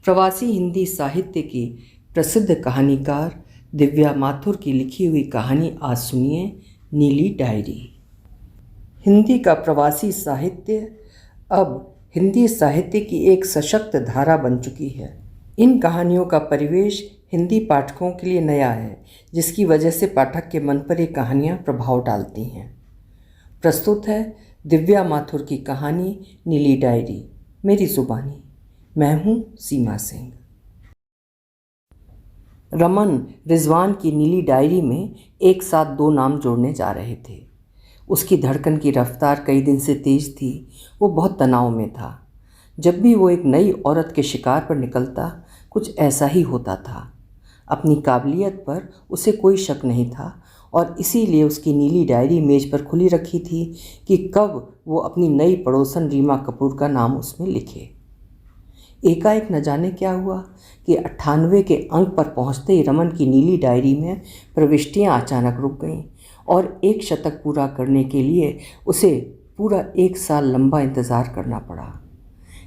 प्रवासी हिंदी साहित्य की प्रसिद्ध कहानीकार दिव्या माथुर की लिखी हुई कहानी आज सुनिए, नीली डायरी। हिंदी का प्रवासी साहित्य अब हिंदी साहित्य की एक सशक्त धारा बन चुकी है। इन कहानियों का परिवेश हिंदी पाठकों के लिए नया है, जिसकी वजह से पाठक के मन पर ये कहानियाँ प्रभाव डालती हैं। प्रस्तुत है दिव्या माथुर की कहानी नीली डायरी, मेरी जुबानी। मैं हूँ सीमा सिंह। रमन रिजवान की नीली डायरी में एक साथ दो नाम जोड़ने जा रहे थे। उसकी धड़कन की रफ्तार कई दिन से तेज थी। वो बहुत तनाव में था। जब भी वो एक नई औरत के शिकार पर निकलता, कुछ ऐसा ही होता था। अपनी काबिलियत पर उसे कोई शक नहीं था और इसीलिए उसकी नीली डायरी मेज पर खुली रखी थी कि कब वो अपनी नई पड़ोसन रीमा कपूर का नाम उसमें लिखे। एकाएक न जाने क्या हुआ कि 98 के अंक पर पहुंचते ही रमन की नीली डायरी में प्रविष्टियां अचानक रुक गईं और एक शतक पूरा करने के लिए उसे पूरा 1 साल लंबा इंतज़ार करना पड़ा।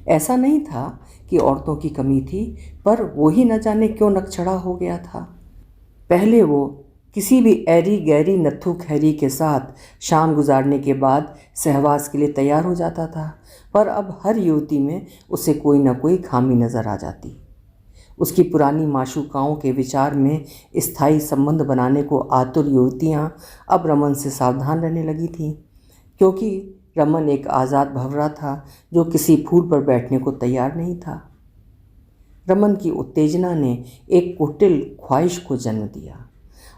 ऐसा नहीं था कि औरतों की कमी थी, पर वो ही न जाने क्यों नकछड़ा हो गया था। पहले वो किसी भी ऐरी गैरी नत्थु खैरी के साथ शाम गुजारने के बाद सहवास के लिए तैयार हो जाता था, पर अब हर युवती में उसे कोई न कोई खामी नज़र आ जाती। उसकी पुरानी माशूकाओं के विचार में स्थायी संबंध बनाने को आतुर युवतियाँ अब रमन से सावधान रहने लगी थीं, क्योंकि रमन एक आज़ाद भंवरा था जो किसी फूल पर बैठने को तैयार नहीं था। रमन की उत्तेजना ने एक कुटिल ख्वाहिश को जन्म दिया।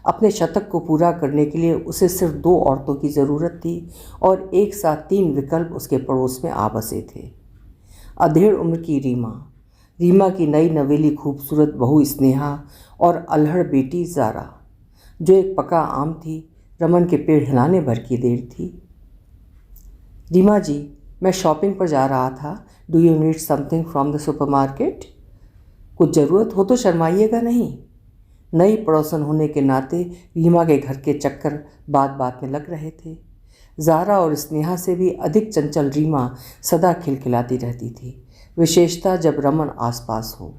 अपने शतक को पूरा करने के लिए उसे सिर्फ 2 औरतों की ज़रूरत थी और एक साथ 3 विकल्प उसके पड़ोस में आ बसे थे। अधेड़ उम्र की रीमा की नई नवेली खूबसूरत बहू स्नेहा और अल्हड़ बेटी ज़ारा, जो एक पका आम थी। रमन के पेड़ हिलाने भर की देर थी। रीमा जी, मैं शॉपिंग पर जा रहा था। Do you need something from the supermarket? कुछ ज़रूरत हो तो शर्माइएगा नहीं। नई पड़ोसन होने के नाते रीमा के घर के चक्कर बात बात में लग रहे थे। ज़ारा और स्नेहा से भी अधिक चंचल रीमा सदा खिलखिलाती रहती थी, विशेषतः जब रमन आसपास हो,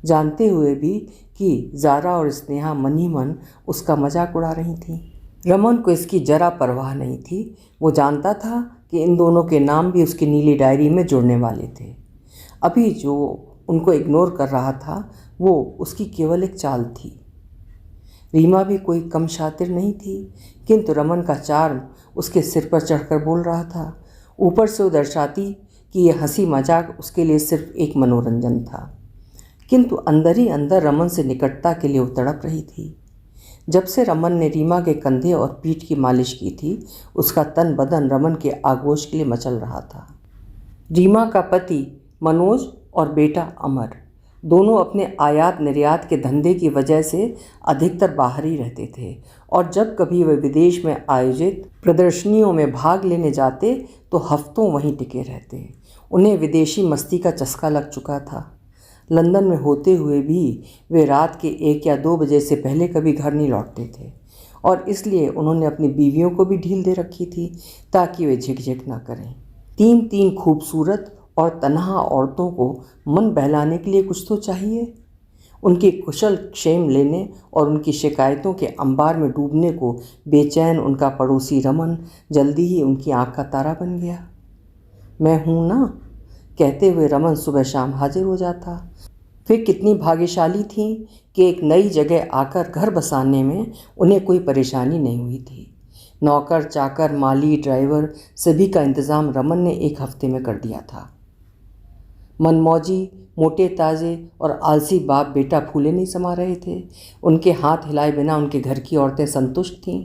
जानते हुए भी कि ज़ारा और स्नेहा मन ही मन उसका मजाक उड़ा रही थीं। रमन को इसकी जरा परवाह नहीं थी। वो जानता था कि इन दोनों के नाम भी उसकी नीली डायरी में जुड़ने वाले थे। अभी जो उनको इग्नोर कर रहा था, वो उसकी केवल एक चाल थी। रीमा भी कोई कम शातिर नहीं थी, किंतु रमन का चार्म उसके सिर पर चढ़कर बोल रहा था। ऊपर से वो दर्शाती कि यह हंसी मजाक उसके लिए सिर्फ एक मनोरंजन था, किंतु अंदर ही अंदर रमन से निकटता के लिए वो तड़प रही थी। जब से रमन ने रीमा के कंधे और पीठ की मालिश की थी, उसका तन बदन रमन के आगोश के लिए मचल रहा था। रीमा का पति मनोज और बेटा अमर दोनों अपने आयात निर्यात के धंधे की वजह से अधिकतर बाहर ही रहते थे और जब कभी वे विदेश में आयोजित प्रदर्शनियों में भाग लेने जाते तो हफ्तों वहीं टिके रहते। उन्हें विदेशी मस्ती का चस्का लग चुका था। लंदन में होते हुए भी वे रात के 1 या 2 बजे से पहले कभी घर नहीं लौटते थे और इसलिए उन्होंने अपनी बीवियों को भी ढील दे रखी थी ताकि वे झिकझिक ना करें। 3 खूबसूरत और तन्हा औरतों को मन बहलाने के लिए कुछ तो चाहिए। उनके कुशल क्षेम लेने और उनकी शिकायतों के अंबार में डूबने को बेचैन उनका पड़ोसी रमन जल्दी ही उनकी आँख का तारा बन गया। मैं हूँ ना, कहते हुए रमन सुबह शाम हाजिर हो जाता। वे कितनी भाग्यशाली थीं कि एक नई जगह आकर घर बसाने में उन्हें कोई परेशानी नहीं हुई थी। नौकर चाकर, माली, ड्राइवर सभी का इंतज़ाम रमन ने 1 हफ्ते में कर दिया था। मनमौजी, मोटे ताजे और आलसी बाप बेटा फूले नहीं समा रहे थे। उनके हाथ हिलाए बिना उनके घर की औरतें संतुष्ट थीं।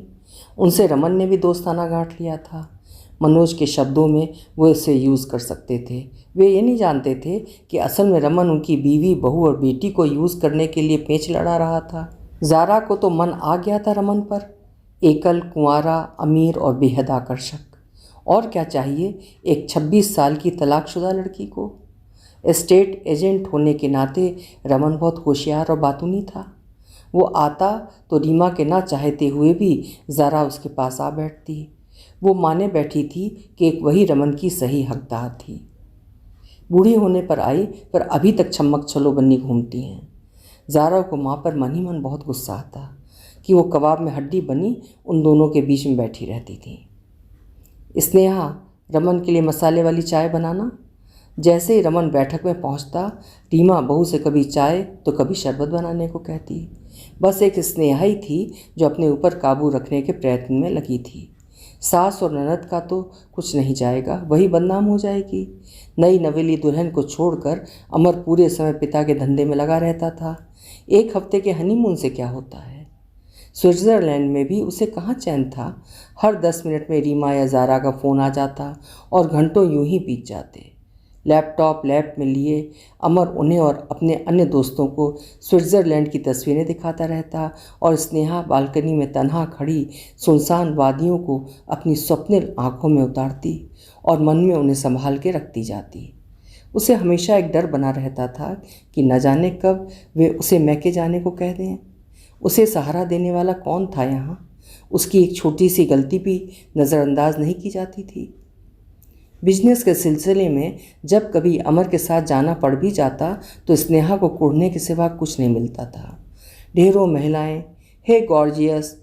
उनसे रमन ने भी दोस्ताना गांठ लिया था। मनोज के शब्दों में वो इसे यूज़ कर सकते थे। वे ये नहीं जानते थे कि असल में रमन उनकी बीवी, बहू और बेटी को यूज़ करने के लिए पेंच लड़ा रहा था। ज़ारा को तो मन आ गया था रमन पर। एकल, कुंवारा, अमीर और बेहद आकर्षक। और क्या चाहिए एक 26 साल की तलाकशुदा लड़की को। एस्टेट एजेंट होने के नाते रमन बहुत होशियार और बातूनी था। वो आता तो रीमा के ना चाहते हुए भी ज़ारा उसके पास आ बैठती। वो माने बैठी थी कि एक वही रमन की सही हकदार थी। बूढ़ी होने पर आई पर अभी तक छम्मक छलो बन्नी घूमती हैं। ज़ारा को माँ पर मन ही मन बहुत गुस्सा आता कि वो कबाब में हड्डी बनी उन दोनों के बीच में बैठी रहती थी। स्नेहा, रमन के लिए मसाले वाली चाय बनाना। जैसे ही रमन बैठक में पहुंचता, रीमा बहू से कभी चाय तो कभी शरबत बनाने को कहती। बस एक स्नेहा ही थी जो अपने ऊपर काबू रखने के प्रयत्न में लगी थी। सास और ननद का तो कुछ नहीं जाएगा, वही बदनाम हो जाएगी। नई नवेली दुल्हन को छोड़कर अमर पूरे समय पिता के धंधे में लगा रहता था। एक हफ्ते के हनीमून से क्या होता है। स्विट्ज़रलैंड में भी उसे कहाँ चैन था। हर 10 मिनट में रीमा या ज़ारा का फ़ोन आ जाता और घंटों यूं ही बीत जाते। लैपटॉप लैप में लिए अमर उन्हें और अपने अन्य दोस्तों को स्विट्ज़रलैंड की तस्वीरें दिखाता रहता और स्नेहा बालकनी में तन्हा खड़ी सुनसान वादियों को अपनी स्वप्निल आँखों में उतारती और मन में उन्हें संभाल के रखती जाती। उसे हमेशा एक डर बना रहता था कि न जाने कब वे उसे मैके जाने को कह दें। उसे सहारा देने वाला कौन था यहाँ। उसकी एक छोटी सी गलती भी नज़रअंदाज नहीं की जाती थी। बिजनेस के सिलसिले में जब कभी अमर के साथ जाना पड़ भी जाता तो स्नेहा को कुढ़ने के सिवा कुछ नहीं मिलता था। ढेरों महिलाएं हे गॉर्जियस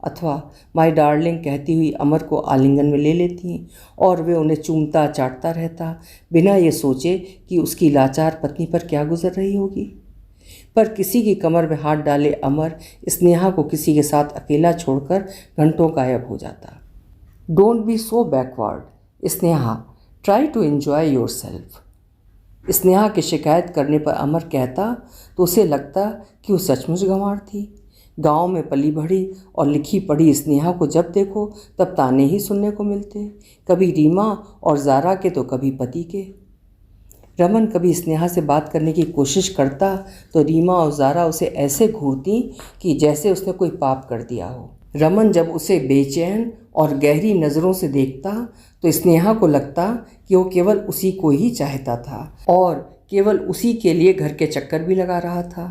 अथवा माय डार्लिंग कहती हुई अमर को आलिंगन में ले लेती और वे उन्हें चूमता चाटता रहता, बिना ये सोचे कि उसकी लाचार पत्नी पर क्या गुजर रही होगी। पर किसी की कमर में हाथ डाले अमर स्नेहा को किसी के साथ अकेला छोड़कर घंटों गायब हो जाता। Don't be so backward Sneha, try to enjoy yourself. Sneha की शिकायत करने पर अमर कहता तो उसे लगता कि वो सचमुच गंवार थी। गांव में पली बढ़ी और लिखी पढ़ी स्नेहा को जब देखो तब ताने ही सुनने को मिलते, कभी रीमा और ज़ारा के तो कभी पति के। रमन कभी स्नेहा से बात करने की कोशिश करता तो रीमा और ज़ारा उसे ऐसे घूरती कि जैसे उसने कोई पाप कर दिया हो। रमन जब उसे बेचैन और गहरी नज़रों से देखता तो स्नेहा को लगता कि वो केवल उसी को ही चाहता था और केवल उसी के लिए घर के चक्कर भी लगा रहा था।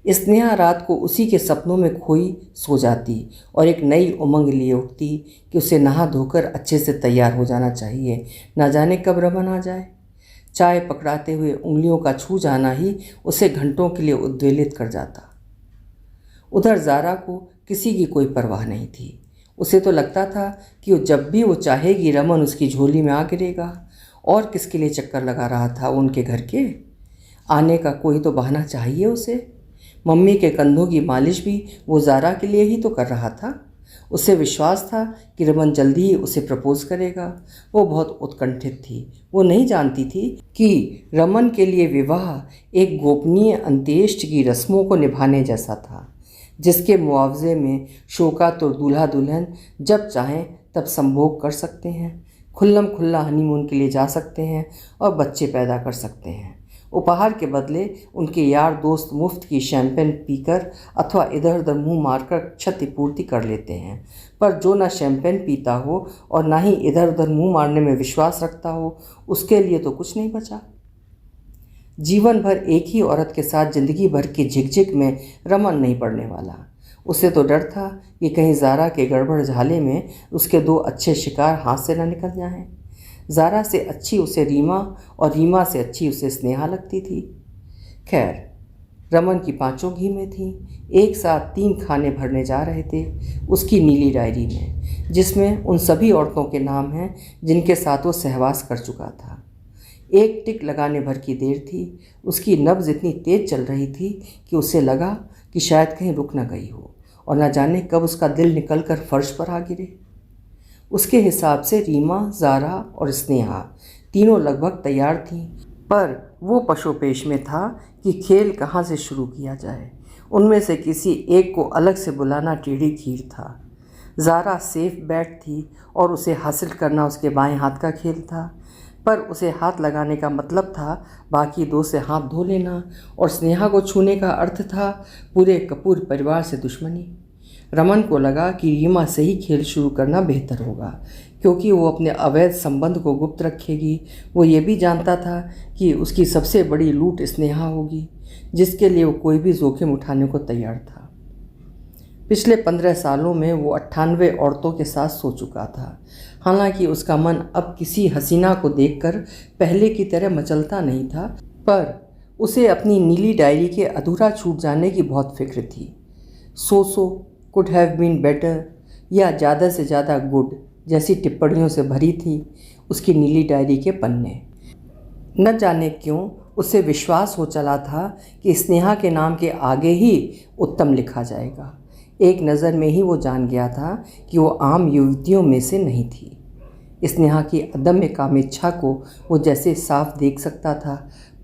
स्नेहा रात को उसी के सपनों में खोई सो जाती और एक नई उमंग लिए उठती कि उसे नहा धोकर अच्छे से तैयार हो जाना चाहिए, ना जाने कब रमन आ जाए। चाय पकड़ाते हुए उंगलियों का छू जाना ही उसे घंटों के लिए उद्वेलित कर जाता। उधर ज़ारा को किसी की कोई परवाह नहीं थी। उसे तो लगता था कि वो जब भी वो चाहेगी रमन उसकी झोली में आ गिरेगा। और किसके लिए चक्कर लगा रहा था उनके घर के? आने का कोई तो बहाना चाहिए उसे। मम्मी के कंधों की मालिश भी वो ज़ारा के लिए ही तो कर रहा था। उसे विश्वास था कि रमन जल्दी ही उसे प्रपोज करेगा। वो बहुत उत्कंठित थी। वो नहीं जानती थी कि रमन के लिए विवाह एक गोपनीय अंत्येष्टि की रस्मों को निभाने जैसा था, जिसके मुआवजे में शोकातुर दूल्हा दुल्हन जब चाहें तब संभोग कर सकते हैं, खुल्लम खुल्ला हनीमून के लिए जा सकते हैं और बच्चे पैदा कर सकते हैं। उपहार के बदले उनके यार दोस्त मुफ्त की शैंपेन पीकर अथवा इधर उधर मुंह मारकर क्षतिपूर्ति कर लेते हैं। पर जो ना शैंपेन पीता हो और ना ही इधर उधर मुंह मारने में विश्वास रखता हो, उसके लिए तो कुछ नहीं बचा। जीवन भर एक ही औरत के साथ जिंदगी भर की झिकझिक में रमन नहीं पड़ने वाला। उसे तो डर था कि कहीं ज़ारा के गड़बड़ झाले में उसके 2 अच्छे शिकार हाथ से न निकल जाएं। ज़ारा से अच्छी उसे रीमा और रीमा से अच्छी उसे स्नेहा लगती थी। खैर, रमन की 5 घी में थी। एक साथ 3 खाने भरने जा रहे थे उसकी नीली डायरी में, जिसमें उन सभी औरतों के नाम हैं जिनके साथ वो सहवास कर चुका था। एक टिक लगाने भर की देर थी। उसकी नब्ज़ इतनी तेज़ चल रही थी कि उसे लगा कि शायद कहीं रुक न गई हो और न जाने कब उसका दिल निकलकर फर्श पर आ गिरे। उसके हिसाब से रीमा, ज़ारा और स्नेहा तीनों लगभग तैयार थीं, पर वो पशोपेश में था कि खेल कहाँ से शुरू किया जाए। उनमें से किसी एक को अलग से बुलाना टेढ़ी खीर था। ज़ारा सेफ बैट थी और उसे हासिल करना उसके बाएं हाथ का खेल था, पर उसे हाथ लगाने का मतलब था बाकी 2 से हाथ धो लेना और स्नेहा को छूने का अर्थ था पूरे कपूर परिवार से दुश्मनी। रमन को लगा कि रीमा से ही खेल शुरू करना बेहतर होगा, क्योंकि वो अपने अवैध संबंध को गुप्त रखेगी। वो ये भी जानता था कि उसकी सबसे बड़ी लूट स्नेहा होगी, जिसके लिए वो कोई भी जोखिम उठाने को तैयार था। पिछले 15 सालों में वो 98 औरतों के साथ सो चुका था। हालांकि उसका मन अब किसी हसीना को देखकर पहले की तरह मचलता नहीं था, पर उसे अपनी नीली डायरी के अधूरा छूट जाने की बहुत फिक्र थी। So could have been better या ज़्यादा से ज़्यादा गुड जैसी टिप्पणियों से भरी थी उसकी नीली डायरी के पन्ने। न जाने क्यों उसे विश्वास हो चला था कि स्नेहा के नाम के आगे ही उत्तम लिखा जाएगा। एक नज़र में ही वो जान गया था कि वो आम युवतियों में से नहीं थी। स्नेहा की अदम्य कामेच्छा को वो जैसे साफ देख सकता था,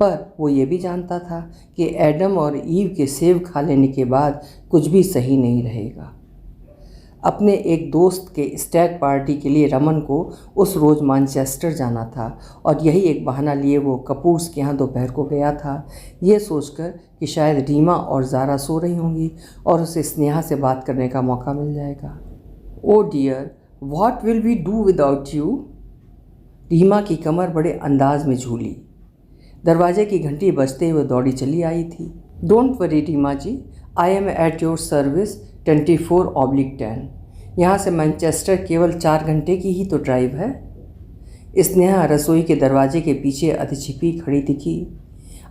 पर वो ये भी जानता था कि एडम और ईव के सेब खा लेने के बाद कुछ भी सही नहीं रहेगा। अपने एक दोस्त के स्टैग पार्टी के लिए रमन को उस रोज़ मैनचेस्टर जाना था और यही एक बहाना लिए वो कपूर्स के यहाँ दोपहर को गया था, ये सोचकर कि शायद रीमा और ज़ारा सो रही होंगी और उसे स्नेहा से बात करने का मौका मिल जाएगा। Oh dear, what will we do without you? Reema की कमर बड़े अंदाज में झूली। दरवाजे की घंटी बजते हुए दौड़ी चली आई थी। Don't worry Reema ji, I am at your service 24/10। यहाँ से मैनचेस्टर केवल 4 घंटे की ही तो ड्राइव है। स्नेहा रसोई के दरवाजे के पीछे अधिछिपी खड़ी दिखी।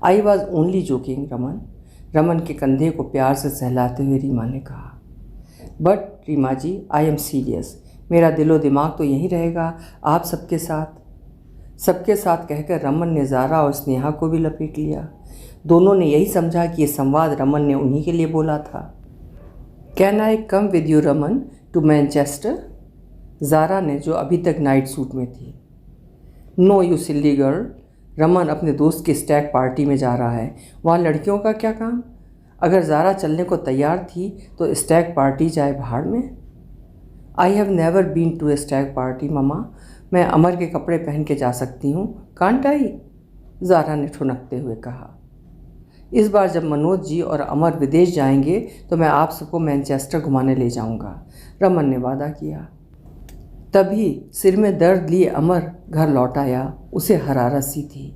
I was only joking Raman. Raman के कंधे को प्यार से सहलाते हुए रीमा ने कहा। But Reema ji, I am serious. मेरा दिलो दिमाग तो यहीं रहेगा आप सबके साथ। सबके साथ कहकर रमन ने ज़ारा और स्नेहा को भी लपेट लिया। दोनों ने यही समझा कि ये संवाद रमन ने उन्हीं के लिए बोला था। Can I come with you Raman to Manchester? Zara ने, जो अभी तक नाइट सूट में थी। No you silly girl, Raman अपने दोस्त की स्टैग पार्टी में जा रहा है, वहाँ लड़कियों का क्या काम? अगर ज़ारा चलने को तैयार थी तो स्टैग पार्टी जाए भाड़ में। I have never been to a stag party mama. मैं अमर के कपड़े पहन के जा सकती हूँ, कांट आई? ज़ारा ने ठुनकते हुए कहा। इस बार जब मनोज जी और अमर विदेश जाएंगे तो मैं आप सबको मैनचेस्टर घुमाने ले जाऊंगा, रमन ने वादा किया। तभी सिर में दर्द लिए अमर घर लौट आया। उसे हरारत सी थी।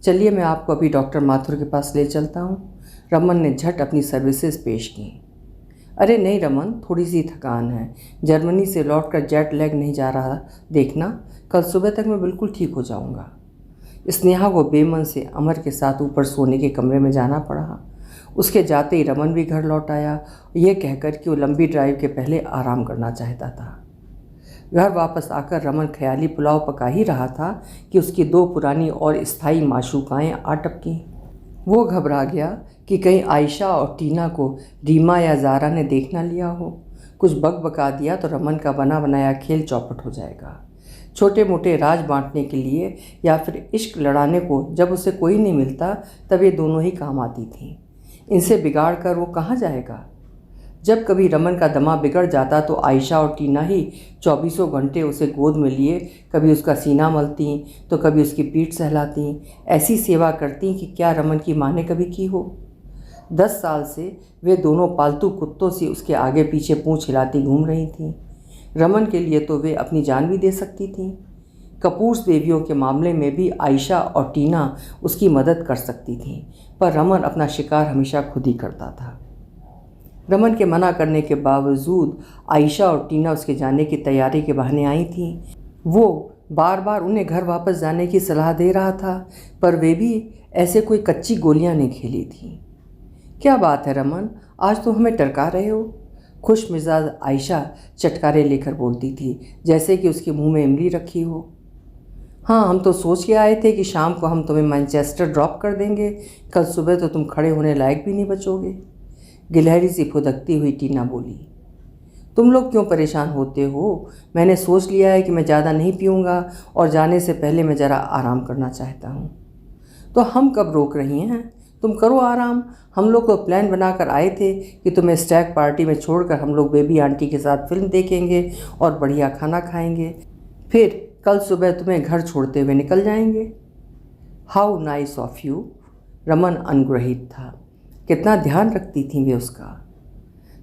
चलिए मैं आपको अभी डॉक्टर माथुर के पास ले चलता हूँ, रमन ने झट अपनी सर्विसेज पेश की। अरे नहीं रमन, थोड़ी सी थकान है, जर्मनी से लौटकर जेट लैग नहीं जा रहा, देखना कल सुबह तक मैं बिल्कुल ठीक हो जाऊँगा। स्नेहा को बेमन से अमर के साथ ऊपर सोने के कमरे में जाना पड़ा। उसके जाते ही रमन भी घर लौट आया, ये कहकर कि वो लंबी ड्राइव के पहले आराम करना चाहता था। घर वापस आकर रमन ख्याली पुलाव पका ही रहा था कि उसकी 2 पुरानी और स्थायी माशूकाएँ आ टपकीं। वो घबरा गया कि कहीं आयशा और टीना को रीमा या ज़ारा ने देख ना लिया हो। कुछ बकबका दिया तो रमन का बना बनाया खेल चौपट हो जाएगा। छोटे मोटे राज बांटने के लिए या फिर इश्क लड़ाने को जब उसे कोई नहीं मिलता तब ये दोनों ही काम आती थीं। इनसे बिगाड़ कर वो कहाँ जाएगा? जब कभी रमन का दमा बिगड़ जाता तो आयशा और टीना ही 24 घंटे उसे गोद में लिए कभी उसका सीना मलती तो कभी उसकी पीठ सहलाती, ऐसी सेवा करती कि क्या रमन की माँ ने कभी की हो। 10 साल से वे दोनों पालतू कुत्तों से उसके आगे पीछे पूंछ हिलाती घूम रही थीं। रमन के लिए तो वे अपनी जान भी दे सकती थीं। कपूर्स बेबियों के मामले में भी आयशा और टीना उसकी मदद कर सकती थीं, पर रमन अपना शिकार हमेशा खुद ही करता था। रमन के मना करने के बावजूद आयशा और टीना उसके जाने की तैयारी के बहाने आई थीं। वो बार बार उन्हें घर वापस जाने की सलाह दे रहा था, पर वे भी ऐसे कोई कच्ची गोलियां नहीं खेली थीं। क्या बात है रमन, आज तुम हमें टरका रहे हो? खुश मिजाज आयशा चटकारे लेकर बोलती थी, जैसे कि उसके मुंह में इमली रखी हो। हाँ, हम तो सोच के आए थे कि शाम को हम तुम्हें मैनचेस्टर ड्रॉप कर देंगे, कल सुबह तो तुम खड़े होने लायक भी नहीं बचोगे। गिलहरी सी फुदकती हुई टीना बोली। तुम लोग क्यों परेशान होते हो? मैंने सोच लिया है कि मैं ज़्यादा नहीं पीऊँगा और जाने से पहले मैं ज़रा आराम करना चाहता हूँ। तो हम कब रोक रही हैं? तुम करो आराम। हम लोग तो प्लान बनाकर आए थे कि तुम्हें स्टैग पार्टी में छोड़कर हम लोग बेबी आंटी के साथ फिल्म देखेंगे और बढ़िया खाना खाएंगे, फिर कल सुबह तुम्हें घर छोड़ते हुए निकल जाएंगे। How nice of you. Raman अनग्रहित था। कितना ध्यान रखती थी वे उसका।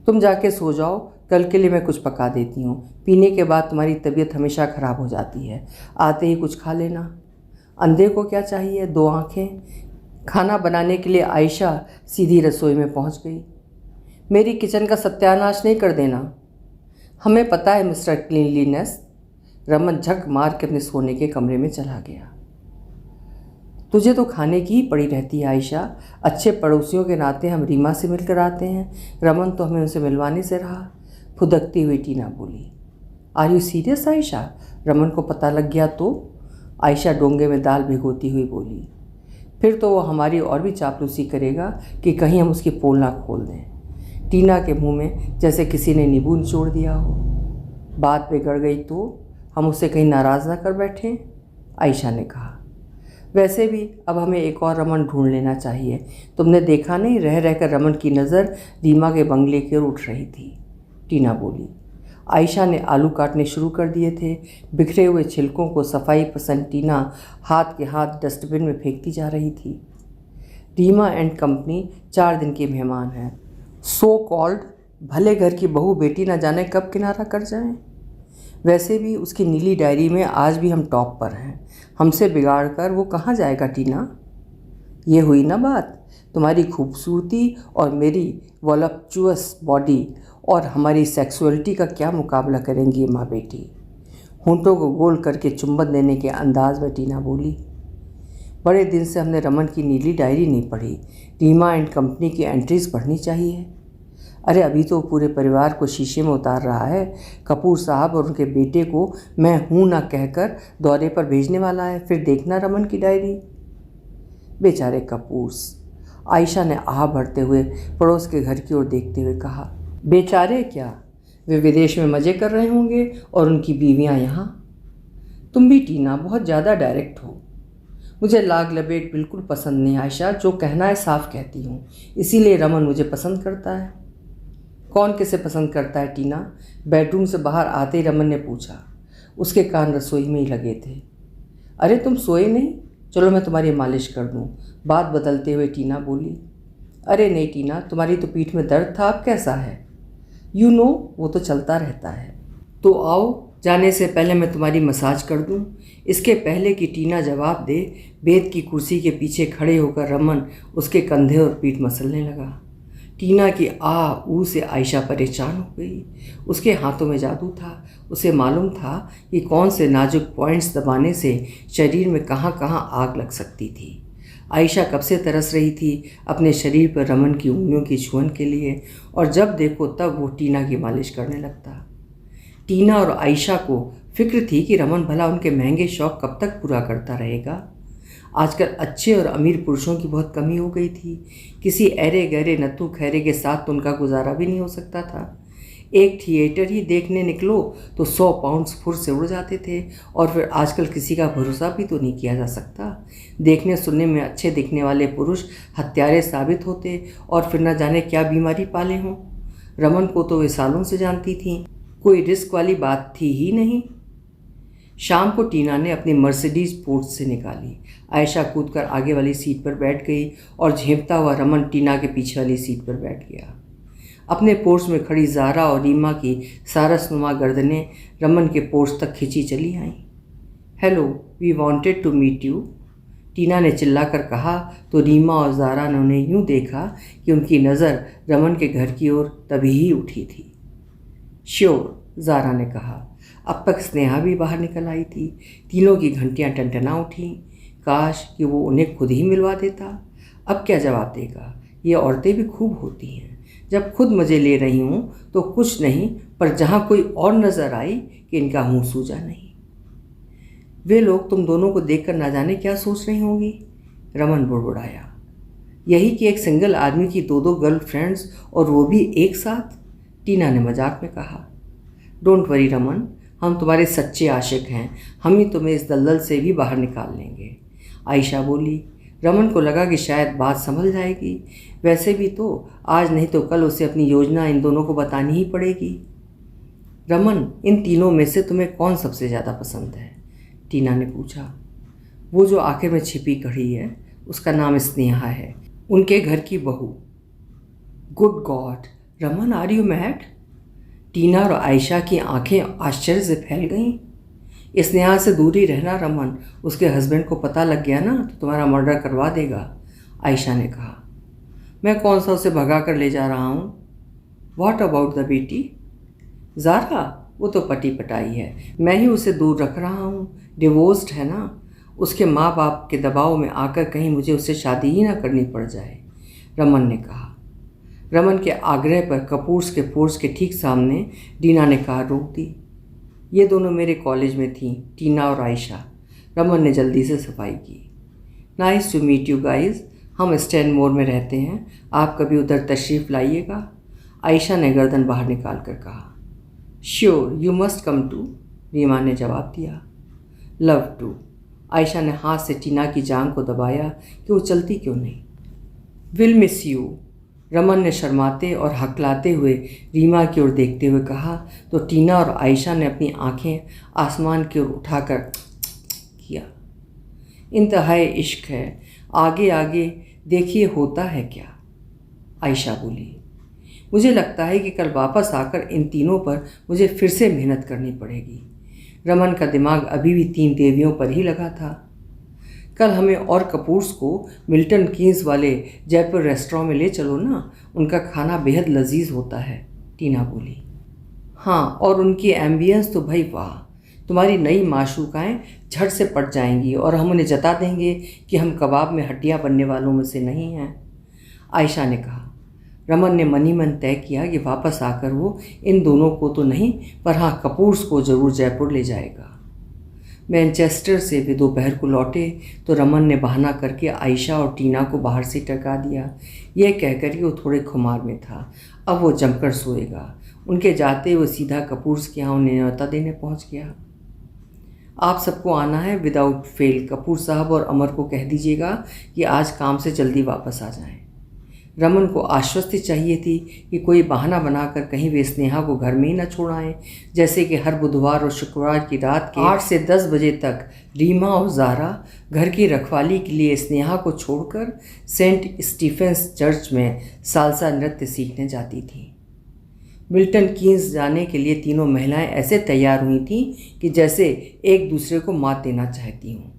तुम जाके सो जाओ, कल के लिए मैं कुछ पका देती हूँ। पीने के बाद तुम्हारी तबीयत हमेशा ख़राब हो जाती है। आते ही कुछ खा लेना। अंधे को क्या चाहिए, 2 आँखें। खाना बनाने के लिए आयशा सीधी रसोई में पहुँच गई। मेरी किचन का सत्यानाश नहीं कर देना। हमें पता है मिस्टर क्लीनलीनेस। रमन झक मार के अपने सोने के कमरे में चला गया। तुझे तो खाने की ही पड़ी रहती है आयशा। अच्छे पड़ोसियों के नाते हम रीमा से मिलकर आते हैं, रमन तो हमें उनसे मिलवाने से रहा। फुदकती हुई टीना बोली। Are you serious Ayesha? Raman को पता लग गया तो? आयशा डोंगे में दाल भिगोती हुई बोली। फिर तो वो हमारी और भी चापलूसी करेगा कि कहीं हम उसकी पोल ना खोल दें। टीना के मुंह में जैसे किसी ने नींबू निचोड़ दिया हो। बात बिगड़ गई तो हम उससे कहीं नाराज़ ना कर बैठें, आयशा ने कहा। वैसे भी अब हमें एक और रमन ढूंढ लेना चाहिए। तुमने देखा नहीं, रह रहकर रमन की नज़र रीमा के बंगले की ओर उठ रही थी, टीना बोली। आयशा ने आलू काटने शुरू कर दिए थे। बिखरे हुए छिलकों को सफाई पसंद टीना हाथ के हाथ डस्टबिन में फेंकती जा रही थी। रीमा एंड कंपनी 4 दिन के मेहमान हैं। सो कॉल्ड भले घर की बहू बेटी ना जाने कब किनारा कर जाए। वैसे भी उसकी नीली डायरी में आज भी हम टॉप पर हैं। हमसे बिगाड़ कर वो कहाँ जाएगा टीना? ये हुई ना बात। तुम्हारी खूबसूरती और मेरी वॉलप्चुअस बॉडी और हमारी सेक्सुअलिटी का क्या मुकाबला करेंगी ये माँ बेटी? होंठों को गोल करके चुंबन देने के अंदाज में टीना बोली। बड़े दिन से हमने रमन की नीली डायरी नहीं पढ़ी। रीमा एंड कंपनी की एंट्रीज पढ़नी चाहिए। अरे अभी तो पूरे परिवार को शीशे में उतार रहा है। कपूर साहब और उनके बेटे को मैं हूँ ना कहकर दौरे पर भेजने वाला है। फिर देखना रमन की डायरी। बेचारे कपूर्स, आयशा ने आह भरते हुए पड़ोस के घर की ओर देखते हुए कहा। बेचारे क्या, वे विदेश में मज़े कर रहे होंगे और उनकी बीवियां यहाँ। तुम भी टीना बहुत ज़्यादा डायरेक्ट हो। मुझे लाग लपेट बिल्कुल पसंद नहीं आयशा। जो कहना है साफ कहती हूँ, इसीलिए रमन मुझे पसंद करता है। कौन किसे पसंद करता है टीना? बेडरूम से बाहर आते ही रमन ने पूछा। उसके कान रसोई में ही लगे थे। अरे तुम सोए नहीं? चलो मैं तुम्हारी मालिश कर दूँ, बात बदलते हुए टीना बोली। अरे नहीं टीना, तुम्हारी तो पीठ में दर्द था, अब कैसा है? यू नो वो तो चलता रहता है। तो आओ, जाने से पहले मैं तुम्हारी मसाज कर दूं। इसके पहले कि टीना जवाब दे, बेद की कुर्सी के पीछे खड़े होकर रमन उसके कंधे और पीठ मसलने लगा। टीना की ऊ से आयशा परेशान हो गई। उसके हाथों में जादू था। उसे मालूम था कि कौन से नाजुक पॉइंट्स दबाने से शरीर में कहाँ कहाँ आग लग सकती थी। आयशा कब से तरस रही थी अपने शरीर पर रमन की उंगलियों की छुअन के लिए, और जब देखो तब वो टीना की मालिश करने लगता। टीना और आयशा को फिक्र थी कि रमन भला उनके महंगे शौक कब तक पूरा करता रहेगा। आजकल अच्छे और अमीर पुरुषों की बहुत कमी हो गई थी। किसी ऐरे गहरे नत्थु खैरे के साथ तो उनका गुजारा भी नहीं हो सकता था। एक थिएटर ही देखने निकलो तो 100 पाउंड्स फुर से उड़ जाते थे, और फिर आजकल किसी का भरोसा भी तो नहीं किया जा सकता। देखने सुनने में अच्छे दिखने वाले पुरुष हत्यारे साबित होते और फिर न जाने क्या बीमारी पाले हों। रमन को तो वे सालों से जानती थीं, कोई रिस्क वाली बात थी ही नहीं। शाम को टीना ने अपनी मर्सिडीज पोर्ट से निकाली। आयशा कूदकर आगे वाली सीट पर बैठ गई और झेंपता हुआ रमन टीना के पीछे वाली सीट पर बैठ गया। अपने पोर्च में खड़ी ज़ारा और रीमा की सारसनुमा गर्दनें रमन के पोर्च तक खिंची चली आईं। Hello, we wanted to meet you, Tina ने चिल्लाकर कहा तो रीमा और ज़ारा ने उन्हें यूँ देखा कि उनकी नज़र रमन के घर की ओर तभी ही उठी थी। श्योर, ज़ारा ने कहा। अब तक स्नेहा भी बाहर निकल आई थी। तीनों की घंटियां टनटना उठीं। काश कि वो उन्हें खुद ही मिलवा देता। अब क्या जवाब देगा? ये औरतें भी खूब होती हैं। जब खुद मज़े ले रही हूँ तो कुछ नहीं, पर जहाँ कोई और नज़र आई कि इनका मुँह सूजा नहीं। वे लोग तुम दोनों को देखकर ना जाने क्या सोच रही होंगी, रमन बुड़बुड़ाया। यही कि एक सिंगल आदमी की 2 गर्लफ्रेंड्स, और वो भी एक साथ, टीना ने मजाक में कहा। डोंट वरी रमन, हम तुम्हारे सच्चे आशिक हैं। हम ही तुम्हें इस दलदल से भी बाहर निकाल लेंगे, आयशा बोली। रमन को लगा कि शायद बात संभल जाएगी। वैसे भी तो आज नहीं तो कल उसे अपनी योजना इन दोनों को बतानी ही पड़ेगी। रमन, इन तीनों में से तुम्हें कौन सबसे ज़्यादा पसंद है? टीना ने पूछा। वो जो आखिर में छिपी खड़ी है, उसका नाम स्नेहा है, उनके घर की बहू। Good God, Raman are you mad? Tina और आयशा की आंखें आश्चर्य से फैल गईं। स्नेहा से दूरी रहना रमन, उसके हस्बैंड को पता लग गया ना तो तुम्हारा मर्डर करवा देगा, आयशा ने कहा। मैं कौन सा उसे भगा कर ले जा रहा हूँ? व्हाट अबाउट द बेटी? ज़ारा, वो तो पटी पटाई है, मैं ही उसे दूर रख रहा हूँ, डिवोर्स्ड है ना। उसके माँ बाप के दबाव में आकर कहीं मुझे उससे शादी ही ना करनी पड़ जाए, रमन ने कहा। रमन के आग्रह पर कपूर्स के फोर्स के ठीक सामने डीना ने कार रोक दी। ये दोनों मेरे कॉलेज में थीं, टीना और आयशा। रमन ने जल्दी से सफाई की। Nice to meet you guys, हम स्टैनमोर में रहते हैं, आप कभी उधर तशरीफ़ लाइएगा, आयशा ने गर्दन बाहर निकाल कर कहा। Sure, you must come too, Reema ने जवाब दिया। लव टू, आयशा ने हाथ से टीना की जांघ को दबाया कि वो चलती क्यों नहीं। विल मिस यू, रमन ने शर्माते और हकलाते हुए रीमा की ओर देखते हुए कहा तो टीना और आयशा ने अपनी आंखें आसमान की ओर उठाकर किया। इंतहाए इश्क है, आगे आगे देखिए होता है क्या, आयशा बोली। मुझे लगता है कि कल वापस आकर इन तीनों पर मुझे फिर से मेहनत करनी पड़ेगी। रमन का दिमाग अभी भी 3 देवियों पर ही लगा था। कल हमें और कपूर्स को मिल्टन कीन्स वाले जयपुर रेस्टोरेंट में ले चलो ना, उनका खाना बेहद लजीज होता है, टीना बोली। हाँ, और उनकी एम्बियंस तो भाई वाह, तुम्हारी नई माशूकाएँ झट से पट जाएंगी और हम उन्हें जता देंगे कि हम कबाब में हड्डियाँ बनने वालों में से नहीं हैं, आयशा ने कहा। रमन ने मनी मन तय किया कि वापस आकर वो इन दोनों को तो नहीं पर हाँ कपूर्स को ज़रूर जयपुर ले जाएगा। मैनचेस्टर से वे दोपहर को लौटे तो रमन ने बहाना करके आयशा और टीना को बाहर से टरका दिया, यह कहकर कि वो थोड़े खुमार में था, अब वो जमकर सोएगा। उनके जाते वो सीधा कपूर्स के यहाँ उन्हें न्योता देने पहुँच गया। आप सबको आना है विदाउट फेल, कपूर साहब और अमर को कह दीजिएगा कि आज काम से जल्दी वापस आ जाएं। रमन को आश्वस्ति चाहिए थी कि कोई बहाना बनाकर कहीं वे स्नेहा को घर में ही न छोड़ आएं, जैसे कि हर बुधवार और शुक्रवार की रात के 8 से 10 बजे तक रीमा और ज़ारा घर की रखवाली के लिए स्नेहा को छोड़कर सेंट स्टीफेंस चर्च में सालसा नृत्य सीखने जाती थीं। मिल्टन कीन्स जाने के लिए तीनों महिलाएं ऐसे तैयार हुई थीं कि जैसे एक दूसरे को मात देना चाहती हों।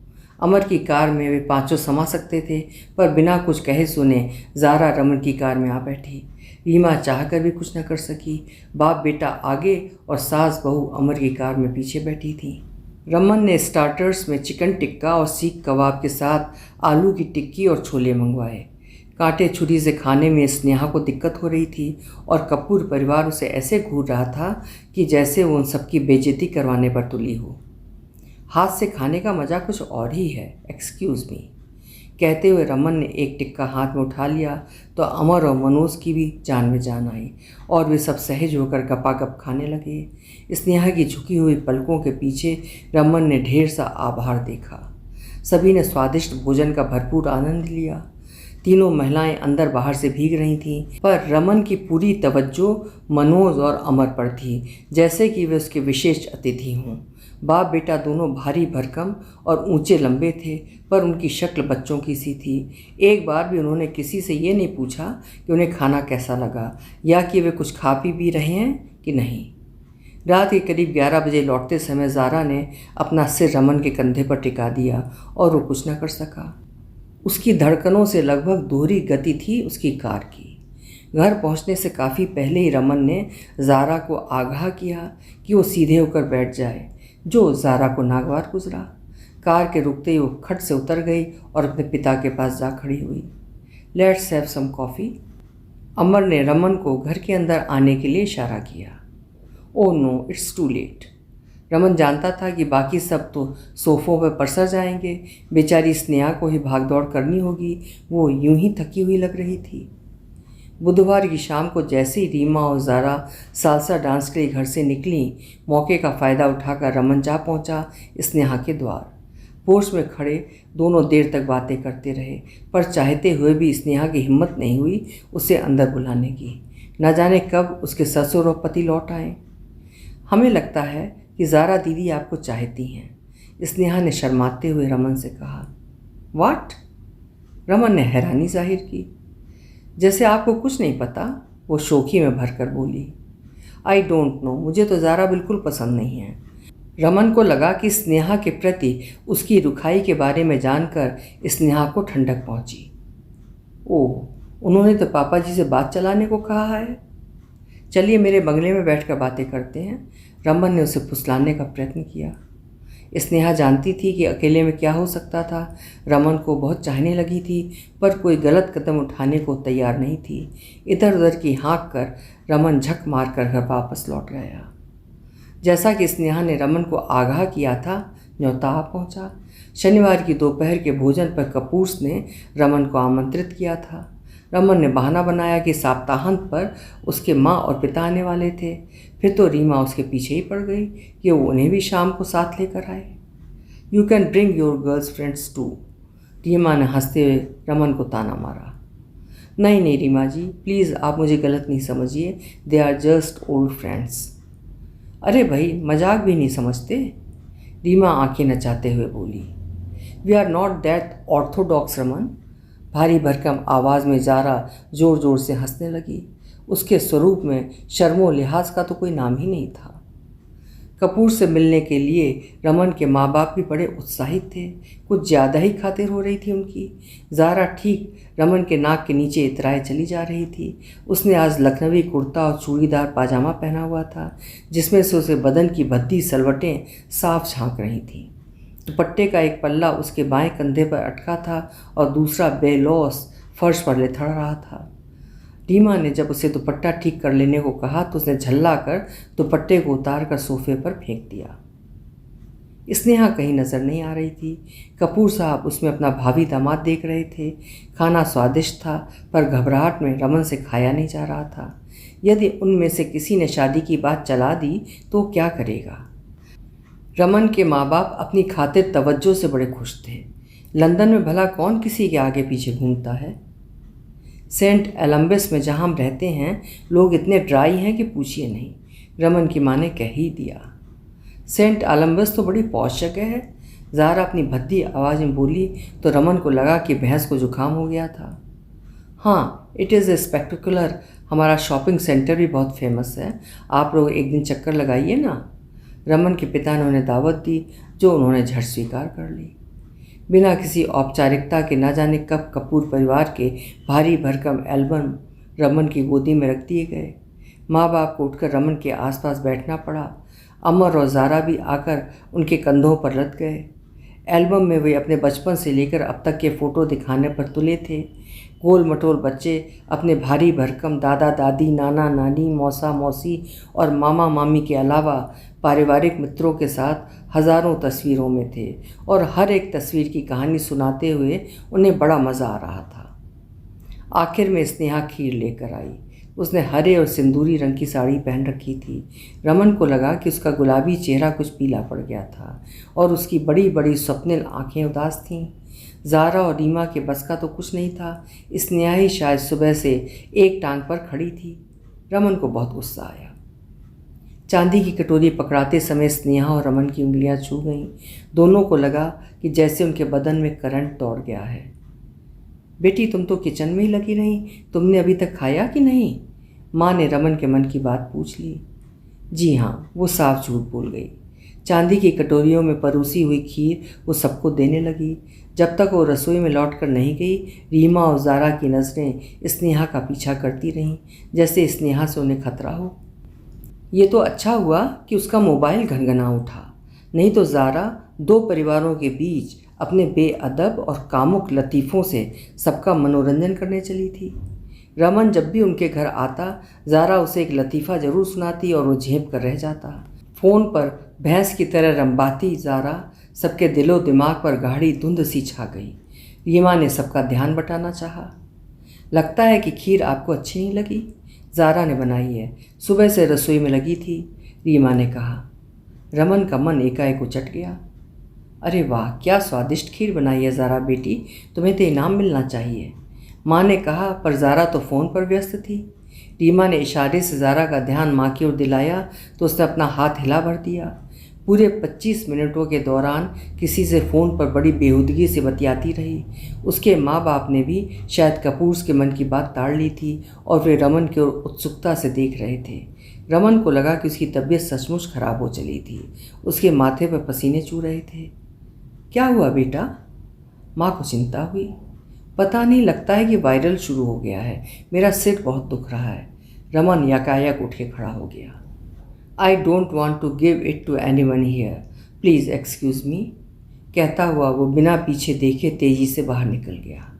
अमर की कार में वे पांचों समा सकते थे, पर बिना कुछ कहे सुने ज़ारा रमन की कार में आ बैठी। रीमा चाहकर भी कुछ न कर सकी। बाप बेटा आगे और सास बहू अमर की कार में पीछे बैठी थी। रमन ने स्टार्टर्स में चिकन टिक्का और सीख कबाब के साथ आलू की टिक्की और छोले मंगवाए। कांटे छुरी से खाने में स्नेहा को दिक्कत हो रही थी और कपूर परिवार उसे ऐसे घूर रहा था कि जैसे वो उन सबकी बेइज्जती करवाने पर तुली हो। हाथ से खाने का मज़ा कुछ और ही है, एक्सक्यूज़ मी, कहते हुए रमन ने एक टिक्का हाथ में उठा लिया तो अमर और मनोज की भी जान में जान आई और वे सब सहज होकर गपागप खाने लगे। स्नेहा की झुकी हुई पलकों के पीछे रमन ने ढेर सा आभार देखा। सभी ने स्वादिष्ट भोजन का भरपूर आनंद लिया। तीनों महिलाएं अंदर बाहर से भीग रही थीं, पर रमन की पूरी तवज्जो मनोज और अमर पर थी, जैसे कि वे उसके विशेष अतिथि हों। बाप बेटा दोनों भारी भरकम और ऊंचे लंबे थे, पर उनकी शक्ल बच्चों की सी थी। एक बार भी उन्होंने किसी से ये नहीं पूछा कि उन्हें खाना कैसा लगा या कि वे कुछ खा पी भी रहे हैं कि नहीं। रात के करीब 11 बजे लौटते समय ज़ारा ने अपना सिर रमन के कंधे पर टिका दिया और वो कुछ न कर सका। उसकी धड़कनों से लगभग दोहरी गति थी उसकी कार की। घर पहुंचने से काफ़ी पहले ही रमन ने ज़ारा को आगाह किया कि वो सीधे होकर बैठ जाए, जो ज़ारा को नागवार गुजरा। कार के रुकते ही वो खट से उतर गई और अपने पिता के पास जा खड़ी हुई। Let's have some coffee. Amar ने रमन को घर के अंदर आने के लिए इशारा किया। Oh no, it's too late. Raman जानता था कि बाकी सब तो सोफ़ों पर परसर जाएंगे, बेचारी स्नेहा को ही भागदौड़ करनी होगी, वो यूं ही थकी हुई लग रही थी। बुधवार की शाम को जैसे ही रीमा और ज़ारा सालसा डांस के लिए घर से निकली, मौके का फ़ायदा उठाकर रमन जा पहुंचा स्नेहा के द्वार। पोर्च में खड़े दोनों देर तक बातें करते रहे, पर चाहते हुए भी स्नेहा की हिम्मत नहीं हुई उसे अंदर बुलाने की। न जाने कब उसके ससुर और पति लौट आए। हमें लगता है कि ज़ारा दीदी आपको चाहती हैं, स्नेहा ने शर्माते हुए रमन से कहा। व्हाट? रमन ने हैरानी जाहिर की। जैसे आपको कुछ नहीं पता, वो शोखी में भरकर बोली। आई डोंट नो, मुझे तो ज़ारा बिल्कुल पसंद नहीं है। रमन को लगा कि स्नेहा के प्रति उसकी रुखाई के बारे में जानकर स्नेहा को ठंडक पहुंची। ओह, उन्होंने तो पापा जी से बात चलाने को कहा है। चलिए मेरे बंगले में बैठकर बातें करते हैं। रमन ने उसे फुसलाने का प्रयत्न किया। स्नेहा जानती थी कि अकेले में क्या हो सकता था। रमन को बहुत चाहने लगी थी, पर कोई गलत कदम उठाने को तैयार नहीं थी। इधर उधर की हाँक कर रमन झक मारकर घर वापस लौट गया। जैसा कि स्नेहा ने रमन को आगाह किया था, न्योता आ पहुंचा। शनिवार की दोपहर के भोजन पर कपूर्स ने रमन को आमंत्रित किया था। रमन ने बहाना बनाया कि सप्ताहांत पर उसके माँ और पिता आने वाले थे। फिर तो रीमा उसके पीछे ही पड़ गई कि वो उन्हें भी शाम को साथ लेकर आए। You can bring your girls friends too. Reema ने हंसते हुए रमन को ताना मारा। नहीं नहीं रीमा जी, प्लीज़ आप मुझे गलत नहीं समझिए, they are just old friends. अरे भाई, मजाक भी नहीं समझते? रीमा आंखें नचाते हुए बोली। We are not that orthodox Raman. भारी भरकम आवाज़ में जारा ज़ोर ज़ोर से हंसने लगी। उसके स्वरूप में शर्मो लिहाज का तो कोई नाम ही नहीं था। कपूर से मिलने के लिए रमन के माँ बाप भी बड़े उत्साहित थे। कुछ ज़्यादा ही खातिर हो रही थी उनकी। जारा ठीक रमन के नाक के नीचे इतराए चली जा रही थी। उसने आज लखनवी कुर्ता और चूड़ीदार पाजामा पहना हुआ था, जिसमें से उसे बदन की भद्दी सलवटें साफ झांक रही थीं। दुपट्टे का एक पल्ला उसके बाएं कंधे पर अटका था और दूसरा बेलौस फर्श पर लेथड़ रहा था। रीमा ने जब उसे दुपट्टा ठीक कर लेने को कहा तो उसने झल्ला कर दुपट्टे को उतार कर सोफे पर फेंक दिया। स्नेहा कहीं नज़र नहीं आ रही थी। कपूर साहब उसमें अपना भावी दामाद देख रहे थे। खाना स्वादिष्ट था, पर घबराहट में रमन से खाया नहीं जा रहा था। यदि उनमें से किसी ने शादी की बात चला दी तो क्या करेगा? रमन के माँ बाप अपनी खातिर तवज्जो से बड़े खुश थे। लंदन में भला कौन किसी के आगे पीछे घूमता है? सेंट एलम्बस में जहाँ हम रहते हैं, लोग इतने ड्राई हैं कि पूछिए नहीं, रमन की माँ ने कह ही दिया। सेंट एलम्बस तो बड़ी पौष जगह है, ज़ारा अपनी भद्दी आवाज़ में बोली तो रमन को लगा कि भैंस को जुकाम हो गया था। हाँ, इट इज़ ए स्पेक्टिकुलर। हमारा शॉपिंग सेंटर भी बहुत फेमस है, आप लोग एक दिन चक्कर लगाइए ना। रमन के पिता ने उन्हें दावत दी, जो उन्होंने झट स्वीकार कर ली। बिना किसी औपचारिकता के न जाने कब कपूर परिवार के भारी भरकम एल्बम रमन की गोदी में रख दिए गए। माँ बाप को उठकर रमन के आसपास बैठना पड़ा। अमर और ज़ारा भी आकर उनके कंधों पर लद गए। एल्बम में वे अपने बचपन से लेकर अब तक के फ़ोटो दिखाने पर तुले थे। गोल मटोल बच्चे अपने भारी भरकम दादा दादी, नाना नानी, मौसा मौसी और मामा मामी के अलावा पारिवारिक मित्रों के साथ हज़ारों तस्वीरों में थे और हर एक तस्वीर की कहानी सुनाते हुए उन्हें बड़ा मज़ा आ रहा था। आखिर में स्नेहा खीर लेकर आई। उसने हरे और सिंदूरी रंग की साड़ी पहन रखी थी। रमन को लगा कि उसका गुलाबी चेहरा कुछ पीला पड़ गया था और उसकी बड़ी बड़ी स्वप्निल आंखें उदास थीं। ज़ारा और रीमा के बस का तो कुछ नहीं था। स्नेहा ही शायद सुबह से एक टांग पर खड़ी थी। रमन को बहुत गुस्सा आया। चांदी की कटोरी पकड़ाते समय स्नेहा और रमन की उंगलियां छू गईं। दोनों को लगा कि जैसे उनके बदन में करंट दौड़ गया है। बेटी, तुम तो किचन में ही लगी रही, तुमने अभी तक खाया कि नहीं? माँ ने रमन के मन की बात पूछ ली। जी हाँ, वो साफ झूठ बोल गई। चांदी की कटोरियों में परोसी हुई खीर वो सबको देने लगी। जब तक वो रसोई में लौट कर नहीं गई, रीमा और ज़ारा की नज़रें स्नेहा का पीछा करती रहीं, जैसे स्नेहा से उन्हें खतरा हो। ये तो अच्छा हुआ कि उसका मोबाइल घनघना उठा, नहीं तो ज़ारा दो परिवारों के बीच अपने बेअदब और कामुक लतीफ़ों से सबका मनोरंजन करने चली थी। रमन जब भी उनके घर आता, ज़ारा उसे एक लतीफ़ा ज़रूर सुनाती और वो झेप कर रह जाता। फ़ोन पर भैंस की तरह रंबाती ज़ारा सबके दिलो दिमाग पर गाढ़ी धुंध सी छा गई। रीमा ने सबका ध्यान बटाना चाहा। लगता है कि खीर आपको अच्छी नहीं लगी? ज़ारा ने बनाई है, सुबह से रसोई में लगी थी, रीमा ने कहा। रमन का मन एकाएक उचट गया। अरे वाह, क्या स्वादिष्ट खीर बनाई है ज़ारा बेटी, तुम्हें तो इनाम मिलना चाहिए, माँ ने कहा, पर ज़ारा तो फ़ोन पर व्यस्त थी। रीमा ने इशारे से ज़ारा का ध्यान माँ की ओर दिलाया तो उसने अपना हाथ हिला भर दिया। पूरे 25 मिनटों के दौरान किसी से फ़ोन पर बड़ी बेहूदगी से बतियाती रही। उसके माँ बाप ने भी शायद कपूर के मन की बात ताड़ ली थी और वे रमन की ओर उत्सुकता से देख रहे थे। रमन को लगा कि उसकी तबीयत सचमुच खराब हो चली थी। उसके माथे पर पसीने चू रहे थे। क्या हुआ बेटा? माँ को चिंता हुई। पता नहीं, लगता है कि वायरल शुरू हो गया है, मेरा सिर बहुत दुख रहा है। रमन यकायक उठ के खड़ा हो गया। I don't want to give it to anyone here, please excuse me, कहता हुआ वो बिना पीछे देखे तेज़ी से बाहर निकल गया।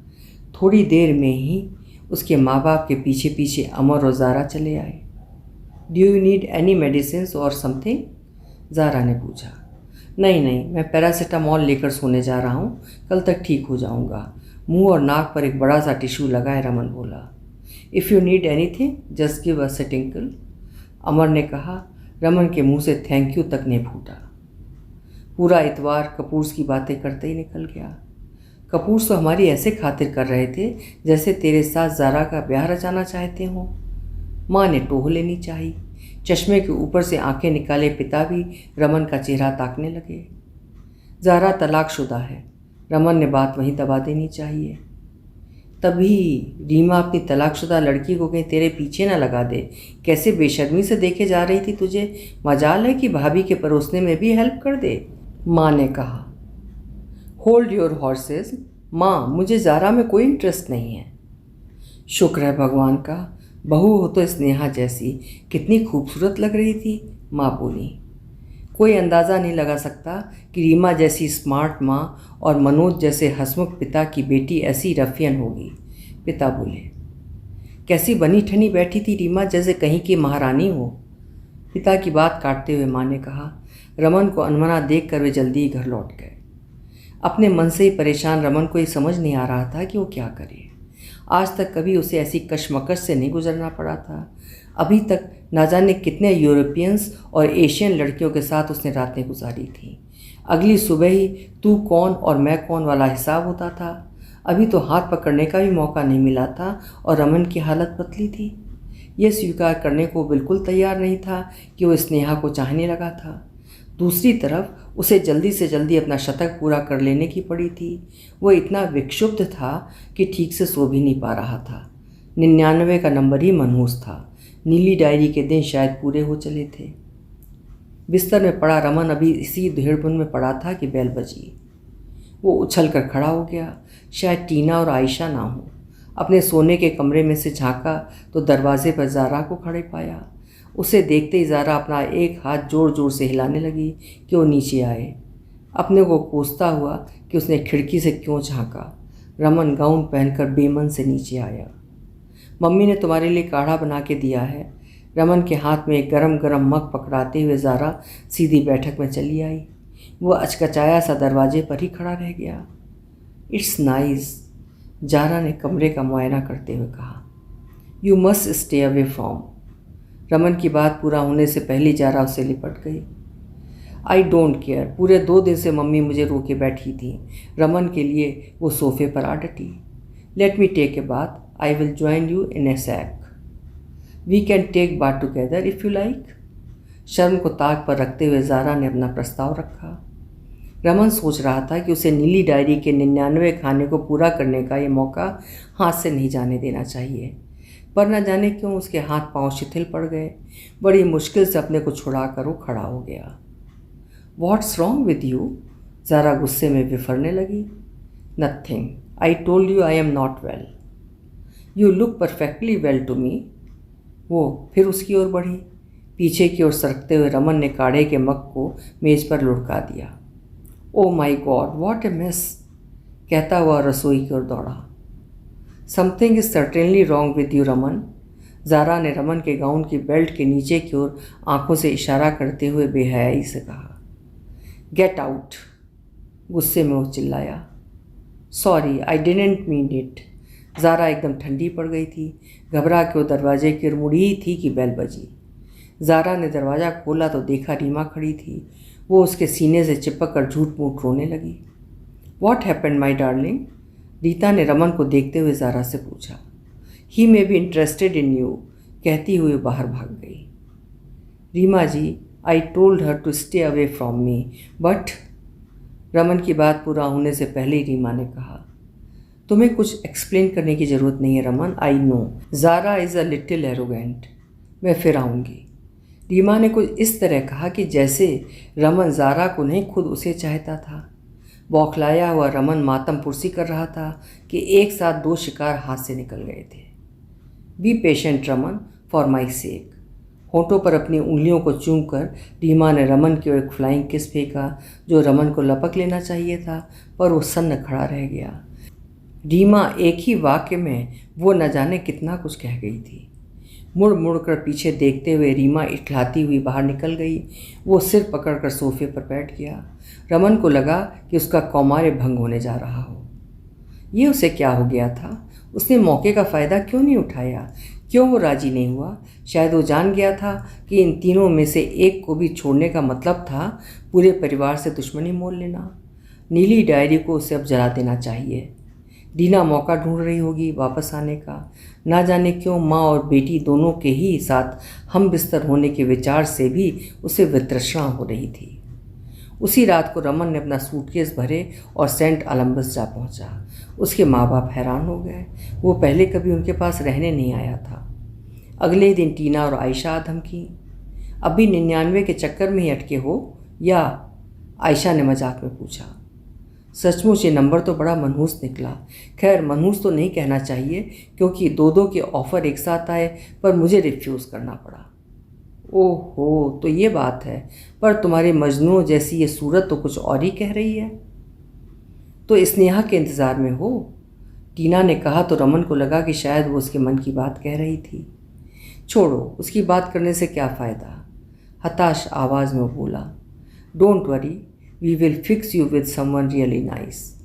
थोड़ी देर में ही उसके माँ बाप के पीछे पीछे अमर और ज़ारा चले आए। Do you need any medicine और समथिंग? ज़ारा ने पूछा। नहीं नहीं, मैं पैरासीटामॉल लेकर सोने जा रहा हूँ, कल तक ठीक हो जाऊँगा। मुंह और नाक पर एक बड़ा सा टिश्यू लगाए रमन बोला। If you need anything just give us a tinkle, Amar ने कहा। रमन के मुंह से थैंक यू तक नहीं फूटा। पूरा इतवार कपूर्स की बातें करते ही निकल गया। कपूर्स तो हमारी ऐसे खातिर कर रहे थे जैसे तेरे साथ ज़ारा का ब्याह रचाना चाहते हों। माँ ने टोह लेनी चाहिए। चश्मे के ऊपर से आंखें निकाले पिता भी रमन का चेहरा ताकने लगे। ज़ारा तलाकशुदा है, रमन ने बात वहीं दबा देनी चाहिए। तभी रीमा अपनी तलाकशुदा लड़की को कहीं तेरे पीछे न लगा दे। कैसे बेशर्मी से देखे जा रही थी तुझे, मजाल है कि भाभी के परोसने में भी हेल्प कर दे, माँ ने कहा। होल्ड योर हॉर्सेस माँ, मुझे ज़ारा में कोई इंटरेस्ट नहीं है। शुक्र है भगवान का, बहू हो तो स्नेहा जैसी, कितनी खूबसूरत लग रही थी, माँ बोली। कोई अंदाज़ा नहीं लगा सकता कि रीमा जैसी स्मार्ट माँ और मनोज जैसे हंसमुख पिता की बेटी ऐसी रफियन होगी, पिता बोले। कैसी बनी ठनी बैठी थी रीमा, जैसे कहीं की महारानी हो, पिता की बात काटते हुए माँ ने कहा। रमन को अनमना देख कर वे जल्दी ही घर लौट गए। अपने मन से ही परेशान रमन को ये समझ नहीं आ रहा था कि वो क्या करे। आज तक कभी उसे ऐसी कशमकश से नहीं गुजरना पड़ा था। अभी तक ना जाने कितने यूरोपियंस और एशियन लड़कियों के साथ उसने रातें गुजारी थी। अगली सुबह ही तू कौन और मैं कौन वाला हिसाब होता था। अभी तो हाथ पकड़ने का भी मौका नहीं मिला था और रमन की हालत पतली थी। यह स्वीकार करने को बिल्कुल तैयार नहीं था कि वो स्नेहा को चाहने लगा था। दूसरी तरफ उसे जल्दी से जल्दी अपना शतक पूरा कर लेने की पड़ी थी। वो इतना विक्षुब्ध था कि ठीक से सो भी नहीं पा रहा था। 99 का नंबर ही मनहूस था। नीली डायरी के दिन शायद पूरे हो चले थे। बिस्तर में पड़ा रमन अभी इसी धेड़बुन में पड़ा था कि बेल बजी। वो उछल कर खड़ा हो गया। शायद टीना और आयशा ना हो। अपने सोने के कमरे में से झांका तो दरवाजे पर ज़ारा को खड़े पाया। उसे देखते ही ज़ारा अपना एक हाथ जोर जोर से हिलाने लगी कि वो नीचे आए। अपने को कोसता हुआ कि उसने खिड़की से क्यों झांका। रमन गाउन पहनकर बेमन से नीचे आया। मम्मी ने तुम्हारे लिए काढ़ा बना के दिया है। रमन के हाथ में एक गरम गरम मग पकड़ाते हुए ज़ारा सीधी बैठक में चली आई। वो अचकचाया सा दरवाजे पर ही खड़ा रह गया। इट्स नाइस, ज़ारा ने कमरे का मुआयना करते हुए कहा। You must stay away from. Raman की बात पूरा होने से पहले ज़ारा उससे लिपट गई। आई डोंट केयर, पूरे 2 दिन से मम्मी मुझे रोके बैठी थी। रमन के लिए वो सोफे पर आ डटी। Let me take a bath, I will join you in a sec. We can take bath together if you like. शर्म को ताक पर रखते हुए ज़ारा ने अपना प्रस्ताव रखा। रमन सोच रहा था कि उसे नीली डायरी के 99 खाने को पूरा करने का ये मौका हाथ से नहीं जाने देना चाहिए, पर न जाने क्यों उसके हाथ पांव शिथिल पड़ गए। बड़ी मुश्किल से अपने को छुड़ा कर वो खड़ा हो गया। What's wrong with you? Zara गुस्से में विफरने लगी। Nothing, I told you I am not well. You look perfectly well to me. वो फिर उसकी ओर बढ़ी। पीछे की ओर सरकते हुए रमन ने काढ़े के मग को मेज पर लुढ़का दिया। Oh my god, what a mess, कहता हुआ रसोई की ओर दौड़ा। Something is certainly wrong with you Raman. Zara ने रमन के गाउन की बेल्ट के नीचे की ओर आंखों से इशारा करते हुए बेहयाई से कहा। गेट आउट, गुस्से में वो चिल्लाया। Sorry, I didn't mean it. Zara एकदम ठंडी पड़ गई थी। घबरा के वो दरवाजे की ओर मुड़ी ही थी कि बेल बजी। ज़ारा ने दरवाज़ा खोला तो देखा रीमा खड़ी थी। वो उसके सीने से चिपक कर झूठ मूठ रोने लगी। What happened my darling? Rita ने रमन को देखते हुए ज़ारा से पूछा। He may be interested in you, कहती हुई बाहर भाग गई। Reema ji, I told her to stay away from me, but. Raman की बात पूरा होने से पहले ही रीमा ने कहा। तुम्हें कुछ एक्सप्लेन करने की ज़रूरत नहीं है Raman, I know Zara is a little arrogant. मैं फिर आऊँगी। रीमा ने कुछ इस तरह कहा कि जैसे रमन ज़ारा को नहीं खुद उसे चाहता था। बौखलाया हुआ रमन मातम पुरसी कर रहा था कि एक साथ 2 शिकार हाथ से निकल गए थे। Be patient Raman, for my sake. होठों पर अपनी उंगलियों को चूमकर रीमा ने रमन की ओर एक फ्लाइंग किस फेंका जो रमन को लपक लेना चाहिए था, पर वो सन्न खड़ा रह गया। रीमा एक ही वाक्य में वो न जाने कितना कुछ कह गई थी। मुड़ मुड़ कर पीछे देखते हुए रीमा इठलाती हुई बाहर निकल गई। वो सिर पकड़कर सोफे पर बैठ गया। रमन को लगा कि उसका कौमार्य भंग होने जा रहा हो। ये उसे क्या हो गया था? उसने मौके का फ़ायदा क्यों नहीं उठाया? क्यों वो राजी नहीं हुआ? शायद वो जान गया था कि इन तीनों में से एक को भी छोड़ने का मतलब था पूरे परिवार से दुश्मनी मोल लेना। नीली डायरी को उसे अब जला देना चाहिए। दीना मौका ढूंढ रही होगी वापस आने का। ना जाने क्यों माँ और बेटी दोनों के ही साथ हम बिस्तर होने के विचार से भी उसे वितृष्णा हो रही थी। उसी रात को रमन ने अपना सूटकेस भरे और सेंट अलेम्बस जा पहुंचा। उसके माँ बाप हैरान हो गए। वो पहले कभी उनके पास रहने नहीं आया था। अगले दिन टीना और आयशा आ धमकी, अभी 99 के चक्कर में ही अटके हो या? आयशा ने मजाक में पूछा। सचमुच ये नंबर तो बड़ा मनहूस निकला। खैर, मनहूस तो नहीं कहना चाहिए क्योंकि दो के ऑफ़र एक साथ आए, पर मुझे रिफ्यूज़ करना पड़ा। ओहो, तो ये बात है। पर तुम्हारे मजनू जैसी ये सूरत तो कुछ और ही कह रही है। तो स्नेहा के इंतज़ार में हो? टीना ने कहा तो रमन को लगा कि शायद वो उसके मन की बात कह रही थी। छोड़ो, उसकी बात करने से क्या फ़ायदा। हताश आवाज़ में बोला, don't worry, we will fix you with someone really nice.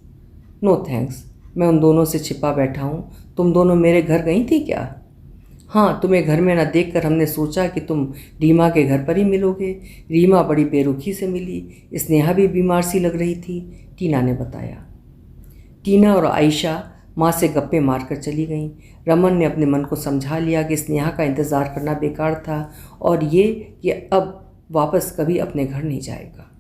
No thanks, मैं उन दोनों से छिपा बैठा हूँ। तुम दोनों मेरे घर गई थी क्या? हाँ, तुम्हें घर में न देखकर हमने सोचा कि तुम रीमा के घर पर ही मिलोगे। रीमा बड़ी बेरुखी से मिली। स्नेहा भी बीमार सी लग रही थी, टीना ने बताया। टीना और आयशा माँ से गप्पे मारकर चली गईं। रमन ने अपने मन को समझा लिया कि स्नेहा का इंतज़ार करना बेकार था और ये कि अब वापस कभी अपने घर नहीं जाएगा।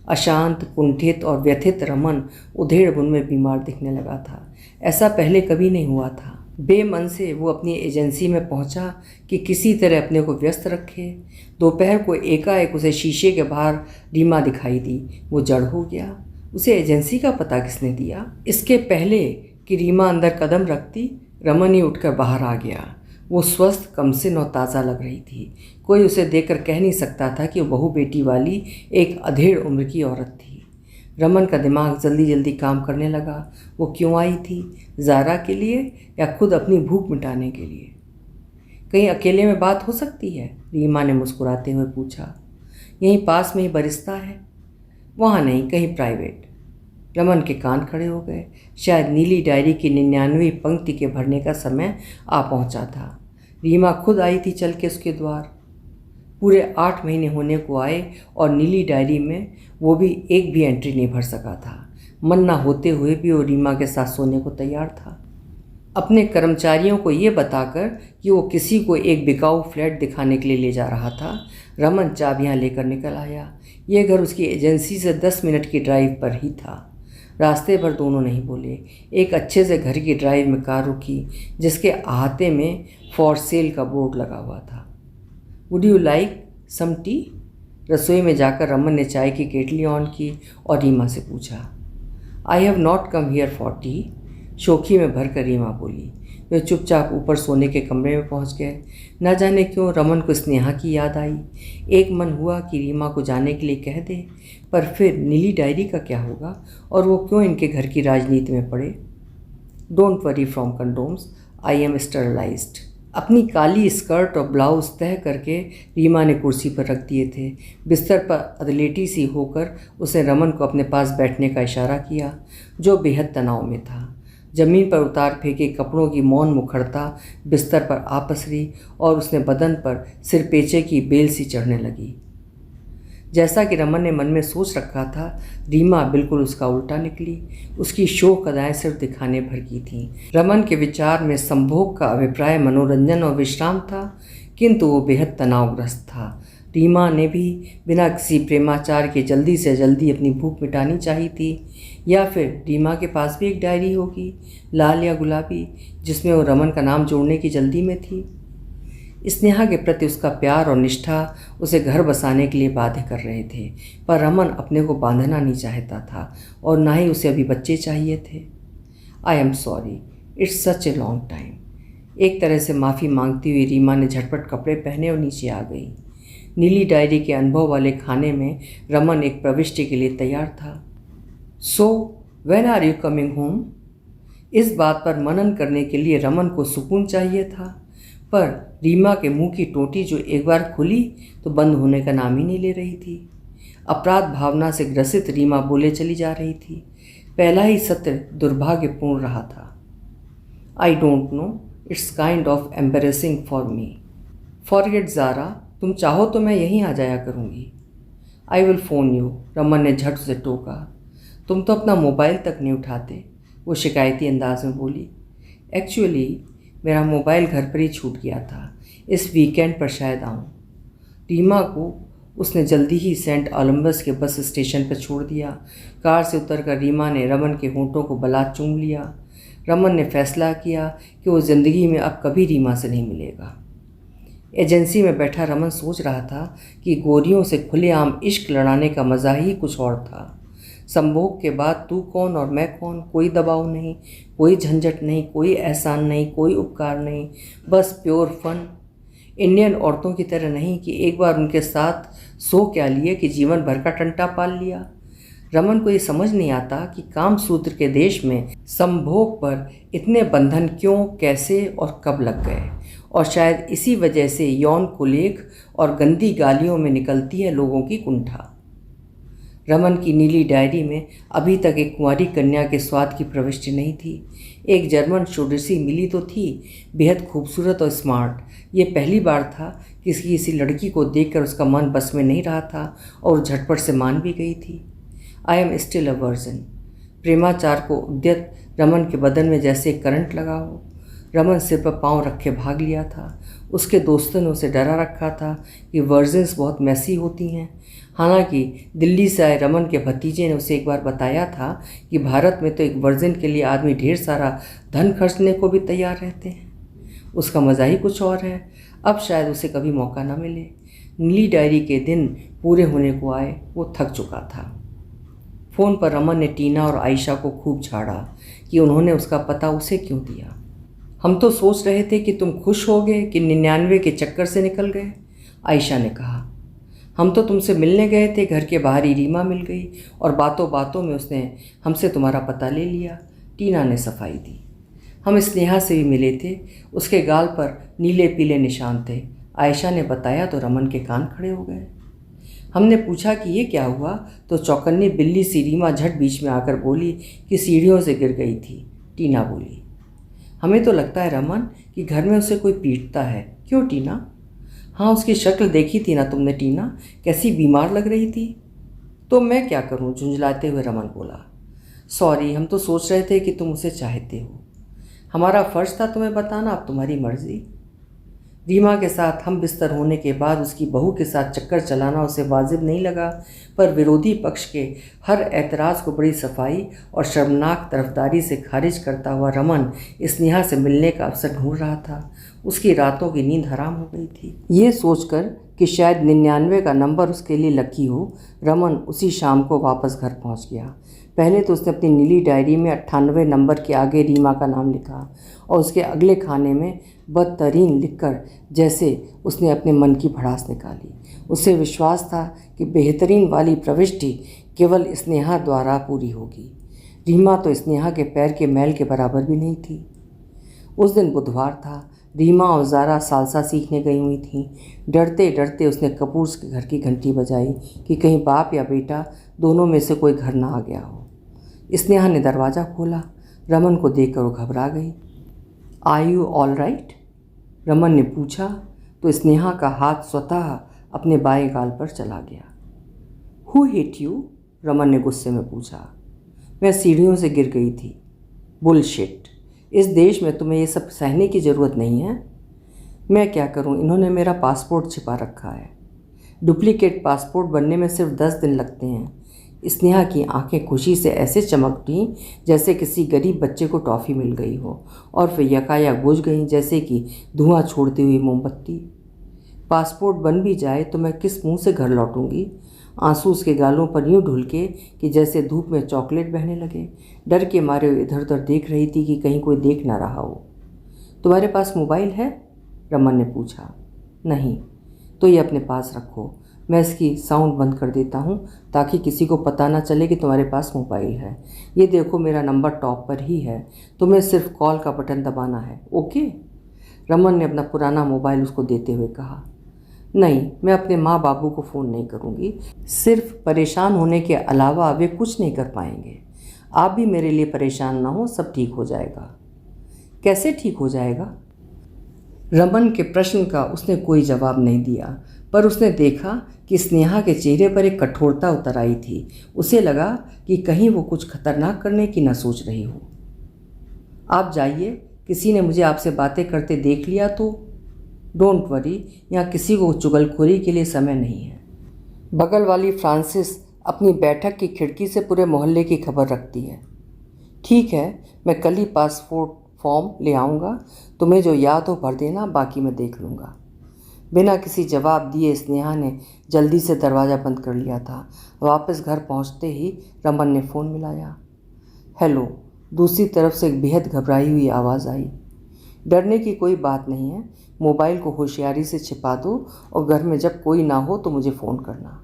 अशांत, कुंठित और व्यथित रमन उधेड़-बुन में बीमार दिखने लगा था। ऐसा पहले कभी नहीं हुआ था। बेमन से वो अपनी एजेंसी में पहुंचा कि किसी तरह अपने को व्यस्त रखे। दोपहर को एकाएक उसे शीशे के बाहर रीमा दिखाई दी। वो जड़ हो गया। उसे एजेंसी का पता किसने दिया? इसके पहले कि रीमा अंदर कदम रखती, रमन ही उठकर बाहर आ गया। वो स्वस्थ, कमसिन और ताज़ा लग रही थी। कोई उसे देखकर कह नहीं सकता था कि वो बहू बेटी वाली एक अधेड़ उम्र की औरत थी। रमन का दिमाग जल्दी जल्दी काम करने लगा। वो क्यों आई थी? ज़ारा के लिए या खुद अपनी भूख मिटाने के लिए? कहीं अकेले में बात हो सकती है? रीमा ने मुस्कुराते हुए पूछा। यहीं पास में ही बरिस्ता है। वहाँ नहीं, कहीं प्राइवेट। रमन के कान खड़े हो गए। शायद नीली डायरी की 99वीं पंक्ति के भरने का समय आ पहुंचा था। रीमा खुद आई थी चल के उसके द्वार। पूरे 8 महीने होने को आए और नीली डायरी में वो भी एक भी एंट्री नहीं भर सका था। मन ना होते हुए भी वो रीमा के साथ सोने को तैयार था। अपने कर्मचारियों को ये बताकर कि वो किसी को एक बिकाऊ फ्लैट दिखाने के लिए ले जा रहा था, रमन चाबियाँ लेकर निकल आया। ये घर उसकी एजेंसी से 10 मिनट की ड्राइव पर ही था। रास्ते भर दोनों नहीं बोले। एक अच्छे से घर की ड्राइव में कार रुकी जिसके अहाते में फॉर सेल का बोर्ड लगा हुआ था। Would you like some tea? रसोई में जाकर रमन ने चाय की केटली ऑन की और रीमा से पूछा। I have not come here for tea, शोखी में भर कर रीमा बोली। वे चुपचाप ऊपर सोने के कमरे में पहुंच गए। न जाने क्यों रमन को स्नेहा की याद आई। एक मन हुआ कि रीमा को जाने के लिए कह दे, पर फिर नीली डायरी का क्या होगा और वो क्यों इनके घर की राजनीति में पड़े। Don't worry from condoms, I am sterilised. अपनी काली स्कर्ट और ब्लाउज तह करके रीमा ने कुर्सी पर रख दिए थे। बिस्तर पर अदलेटी सी होकर उसने रमन को अपने पास बैठने का इशारा किया, जो बेहद तनाव में था। ज़मीन पर उतार फेंके कपड़ों की मौन मुखरता बिस्तर पर आ पसरी और उसने बदन पर सिरपेचे की बेल सी चढ़ने लगी। जैसा कि रमन ने मन में सोच रखा था, रीमा बिल्कुल उसका उल्टा निकली। उसकी शोक अदाएं सिर्फ दिखाने भर की थीं। रमन के विचार में संभोग का अभिप्राय मनोरंजन और विश्राम था, किंतु वो बेहद तनावग्रस्त था। रीमा ने भी बिना किसी प्रेमाचार के जल्दी से जल्दी अपनी भूख मिटानी चाहिए थी, या फिर रीमा के पास भी एक डायरी होगी, लाल या गुलाबी, जिसमें वो रमन का नाम जोड़ने की जल्दी में थी। स्नेहा के प्रति उसका प्यार और निष्ठा उसे घर बसाने के लिए बाध्य कर रहे थे, पर रमन अपने को बांधना नहीं चाहता था और ना ही उसे अभी बच्चे चाहिए थे। I am sorry, it's such a long time. एक तरह से माफ़ी मांगती हुई रीमा ने झटपट कपड़े पहने और नीचे आ गई। नीली डायरी के अनुभव वाले खाने में रमन एक प्रविष्टि के लिए तैयार था। So when are you coming home? इस बात पर मनन करने के लिए रमन को सुकून चाहिए था, पर रीमा के मुंह की टोटी जो एक बार खुली तो बंद होने का नाम ही नहीं ले रही थी। अपराध भावना से ग्रसित रीमा बोले चली जा रही थी। पहला ही सत्र दुर्भाग्यपूर्ण रहा था। I don't know, it's kind of embarrassing for me. Forget Zara, तुम चाहो तो मैं यहीं आ जाया करूँगी। I will phone you, Raman ने झट से टोका। तुम तो अपना मोबाइल तक नहीं उठाते, वो शिकायती अंदाज में बोली। एक्चुअली मेरा मोबाइल घर पर ही छूट गया था, इस वीकेंड पर शायद आऊँ। रीमा को उसने जल्दी ही सेंट ओलंबस के बस स्टेशन पर छोड़ दिया। कार से उतरकर रीमा ने रमन के होंठों को बलात् चूम लिया। रमन ने फैसला किया कि वो ज़िंदगी में अब कभी रीमा से नहीं मिलेगा। एजेंसी में बैठा रमन सोच रहा था कि गोरियों से खुलेआम इश्क लड़ाने का मज़ा ही कुछ और था। संभोग के बाद तू कौन और मैं कौन, कोई दबाव नहीं, कोई झंझट नहीं, कोई एहसान नहीं, कोई उपकार नहीं, बस प्योर फन। इंडियन औरतों की तरह नहीं कि एक बार उनके साथ सो क्या लिए कि जीवन भर का टंटा पाल लिया। रमन को ये समझ नहीं आता कि कामसूत्र के देश में संभोग पर इतने बंधन क्यों, कैसे और कब लग गए, और शायद इसी वजह से यौन कुलेख और गंदी गालियों में निकलती है लोगों की कुंठा। रमन की नीली डायरी में अभी तक एक कुंवारी कन्या के स्वाद की प्रविष्टि नहीं थी। एक जर्मन शोडेसी मिली तो थी, बेहद खूबसूरत और स्मार्ट। ये पहली बार था कि किसी लड़की को देखकर उसका मन बस में नहीं रहा था और झटपट से मान भी गई थी। I am still a virgin. प्रेमाचार को उद्यत रमन के बदन में जैसे एक करंट लगा हो। रमन सिर पर पाँव रखे भाग लिया था। उसके दोस्तों ने उसे डरा रखा था कि वर्जिन्स बहुत मैसी होती हैं। हालांकि दिल्ली से आए रमन के भतीजे ने उसे एक बार बताया था कि भारत में तो एक वर्जिन के लिए आदमी ढेर सारा धन खर्चने को भी तैयार रहते हैं। उसका मज़ा ही कुछ और है। अब शायद उसे कभी मौका न मिले। नीली डायरी के दिन पूरे होने को आए, वो थक चुका था। फ़ोन पर रमन ने टीना और आयशा को खूब झाड़ा कि उन्होंने उसका पता उसे क्यों दिया। हम तो सोच रहे थे कि तुम खुश हो गए कि 99 के चक्कर से निकल गए, आयशा ने कहा। हम तो तुमसे मिलने गए थे, घर के बाहर ही रीमा मिल गई और बातों बातों में उसने हमसे तुम्हारा पता ले लिया, टीना ने सफाई दी। हम स्नेहा से भी मिले थे, उसके गाल पर नीले पीले निशान थे, आयशा ने बताया तो रमन के कान खड़े हो गए। हमने पूछा कि ये क्या हुआ तो चौकन्नी बिल्ली सी रीमा झट बीच में आकर बोली कि सीढ़ियों से गिर गई थी, टीना बोली। हमें तो लगता है रमन कि घर में उसे कोई पीटता है। क्यों टीना? हाँ, उसकी शक्ल देखी थी ना तुमने टीना, कैसी बीमार लग रही थी। तो मैं क्या करूँ, झुंझलाते हुए रमन बोला। सॉरी, हम तो सोच रहे थे कि तुम उसे चाहते हो। हमारा फ़र्ज़ था तुम्हें बताना, अब तुम्हारी मर्ज़ी। रीमा के साथ हम बिस्तर होने के बाद उसकी बहू के साथ चक्कर चलाना उसे वाजिब नहीं लगा, पर विरोधी पक्ष के हर एतराज़ को बड़ी सफाई और शर्मनाक तरफदारी से खारिज करता हुआ रमन स्नेहा से मिलने का अवसर ढूंढ रहा था। उसकी रातों की नींद हराम हो गई थी। ये सोचकर कि शायद 99 का नंबर उसके लिए लकी हो, रमन उसी शाम को वापस घर पहुंच गया। पहले तो उसने अपनी नीली डायरी में 98 नंबर के आगे रीमा का नाम लिखा और उसके अगले खाने में बदतरीन लिखकर जैसे उसने अपने मन की भड़ास निकाली। उसे विश्वास था कि बेहतरीन वाली प्रविष्टि केवल स्नेहा द्वारा पूरी होगी। रीमा तो स्नेहा के पैर के मैल के बराबर भी नहीं थी। उस दिन बुधवार था। रीमा और ज़ारा सालसा सीखने गई हुई थीं। डरते डरते उसने कपूर के घर की घंटी बजाई कि कहीं बाप या बेटा दोनों में से कोई घर ना आ गया हो। स्नेहा ने दरवाज़ा खोला। रमन को देखकर वो घबरा गई। Are you all right? Raman ने पूछा तो स्नेहा का हाथ स्वतः अपने बाएं गाल पर चला गया। Who hit you? रमन ने गुस्से में पूछा। मैं सीढ़ियों से गिर गई थी। बुलशिट, इस देश में तुम्हें ये सब सहने की ज़रूरत नहीं है। मैं क्या करूं, इन्होंने मेरा पासपोर्ट छिपा रखा है। डुप्लीकेट पासपोर्ट बनने में सिर्फ 10 दिन लगते हैं। स्नेहा की आंखें खुशी से ऐसे चमक उठीं जैसे किसी गरीब बच्चे को टॉफ़ी मिल गई हो, और फिर यकायक बुझ गईं जैसे कि धुआं छोड़ती हुई मोमबत्ती। पासपोर्ट बन भी जाए तो मैं किस मुंह से घर लौटूंगी? आंसू उसके गालों पर यूँ ढुलके कि जैसे धूप में चॉकलेट बहने लगे। डर के मारे इधर उधर देख रही थी कि कहीं कोई देख ना रहा हो। तुम्हारे पास मोबाइल है? रमन ने पूछा। नहीं। तो ये अपने पास रखो, मैं इसकी साउंड बंद कर देता हूँ ताकि किसी को पता ना चले कि तुम्हारे पास मोबाइल है। ये देखो, मेरा नंबर टॉप पर ही है, तुम्हें सिर्फ कॉल का बटन दबाना है, ओके? रमन ने अपना पुराना मोबाइल उसको देते हुए कहा। नहीं, मैं अपने माँ बाबू को फ़ोन नहीं करूँगी, सिर्फ परेशान होने के अलावा वे कुछ नहीं कर पाएंगे। आप भी मेरे लिए परेशान ना हो, सब ठीक हो जाएगा। कैसे ठीक हो जाएगा? रमन के प्रश्न का उसने कोई जवाब नहीं दिया, पर उसने देखा कि स्नेहा के चेहरे पर एक कठोरता उतर आई थी। उसे लगा कि कहीं वो कुछ खतरनाक करने की न सोच रही हो। आप जाइए, किसी ने मुझे आपसे बातें करते देख लिया तो। डोंट वरी, यहाँ किसी को चुगलखोरी के लिए समय नहीं है। बगल वाली फ्रांसिस अपनी बैठक की खिड़की से पूरे मोहल्ले की खबर रखती है। ठीक है, मैं कल ही पासपोर्ट फॉर्म ले आऊँगा, तुम्हें जो याद हो भर देना, बाकी मैं देख लूँगा। बिना किसी जवाब दिए स्नेहा ने जल्दी से दरवाज़ा बंद कर लिया था। वापस घर पहुँचते ही रमन ने फ़ोन मिलाया। हेलो। दूसरी तरफ से एक बेहद घबराई हुई आवाज़ आई। डरने की कोई बात नहीं है, मोबाइल को होशियारी से छिपा दो और घर में जब कोई ना हो तो मुझे फ़ोन करना।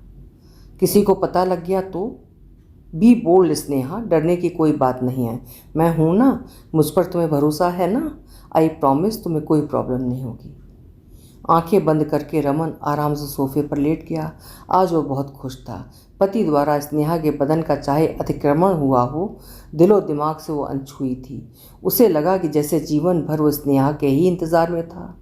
किसी को पता लग गया तो? बी बोल्ड स्नेहा, डरने की कोई बात नहीं है, मैं हूँ ना, मुझ पर तुम्हें भरोसा है ना? आई प्रॉमिस तुम्हें कोई प्रॉब्लम नहीं होगी। आंखें बंद करके रमन आराम से सोफे पर लेट गया। आज वो बहुत खुश था। पति द्वारा स्नेहा के बदन का चाहे अतिक्रमण हुआ हो, दिलो दिमाग से वो अनछुई थी। उसे लगा कि जैसे जीवन भर वो स्नेहा के ही इंतज़ार में था।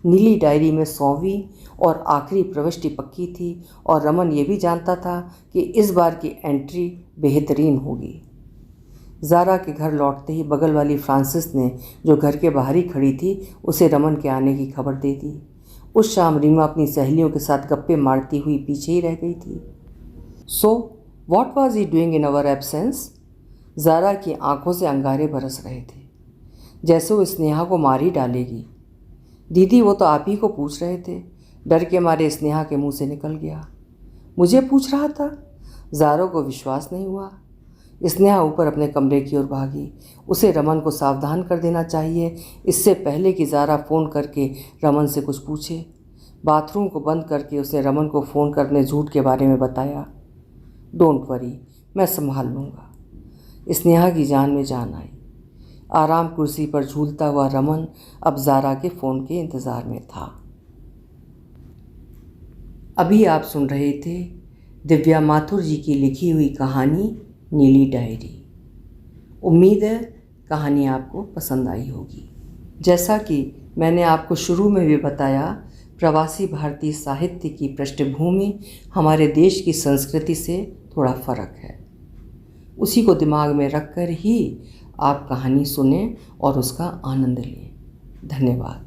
नीली डायरी में 100वीं और आखिरी प्रविष्टि पक्की थी और रमन ये भी जानता था कि इस बार की एंट्री बेहतरीन होगी। ज़ारा के घर लौटते ही बगल वाली फ्रांसिस ने, जो घर के बाहर ही खड़ी थी, उसे रमन के आने की खबर दे दी। उस शाम रीमा अपनी सहेलियों के साथ गप्पे मारती हुई पीछे ही रह गई थी। So what was he doing in our absence? Zara की आंखों से अंगारे बरस रहे थे, जैसे वो स्नेहा को मार ही डालेगी। दीदी, वो तो आप ही को पूछ रहे थे। डर के मारे स्नेहा के मुंह से निकल गया। मुझे पूछ रहा था? ज़ारा को विश्वास नहीं हुआ। स्नेहा ऊपर अपने कमरे की ओर भागी। उसे रमन को सावधान कर देना चाहिए, इससे पहले कि ज़ारा फ़ोन करके रमन से कुछ पूछे। बाथरूम को बंद करके उसने रमन को फ़ोन कर अपने झूठ के बारे में बताया। डोंट वरी, मैं संभाल लूँगा। स्नेहा की जान में जान आई। आराम कुर्सी पर झूलता हुआ रमन अब ज़ारा के फ़ोन के इंतज़ार में था। अभी आप सुन रहे थे दिव्या माथुर जी की लिखी हुई कहानी नीली डायरी। उम्मीद है कहानी आपको पसंद आई होगी। जैसा कि मैंने आपको शुरू में भी बताया, प्रवासी भारतीय साहित्य की पृष्ठभूमि हमारे देश की संस्कृति से थोड़ा फ़र्क है। उसी को दिमाग में रखकर ही आप कहानी सुनें और उसका आनंद लें। धन्यवाद।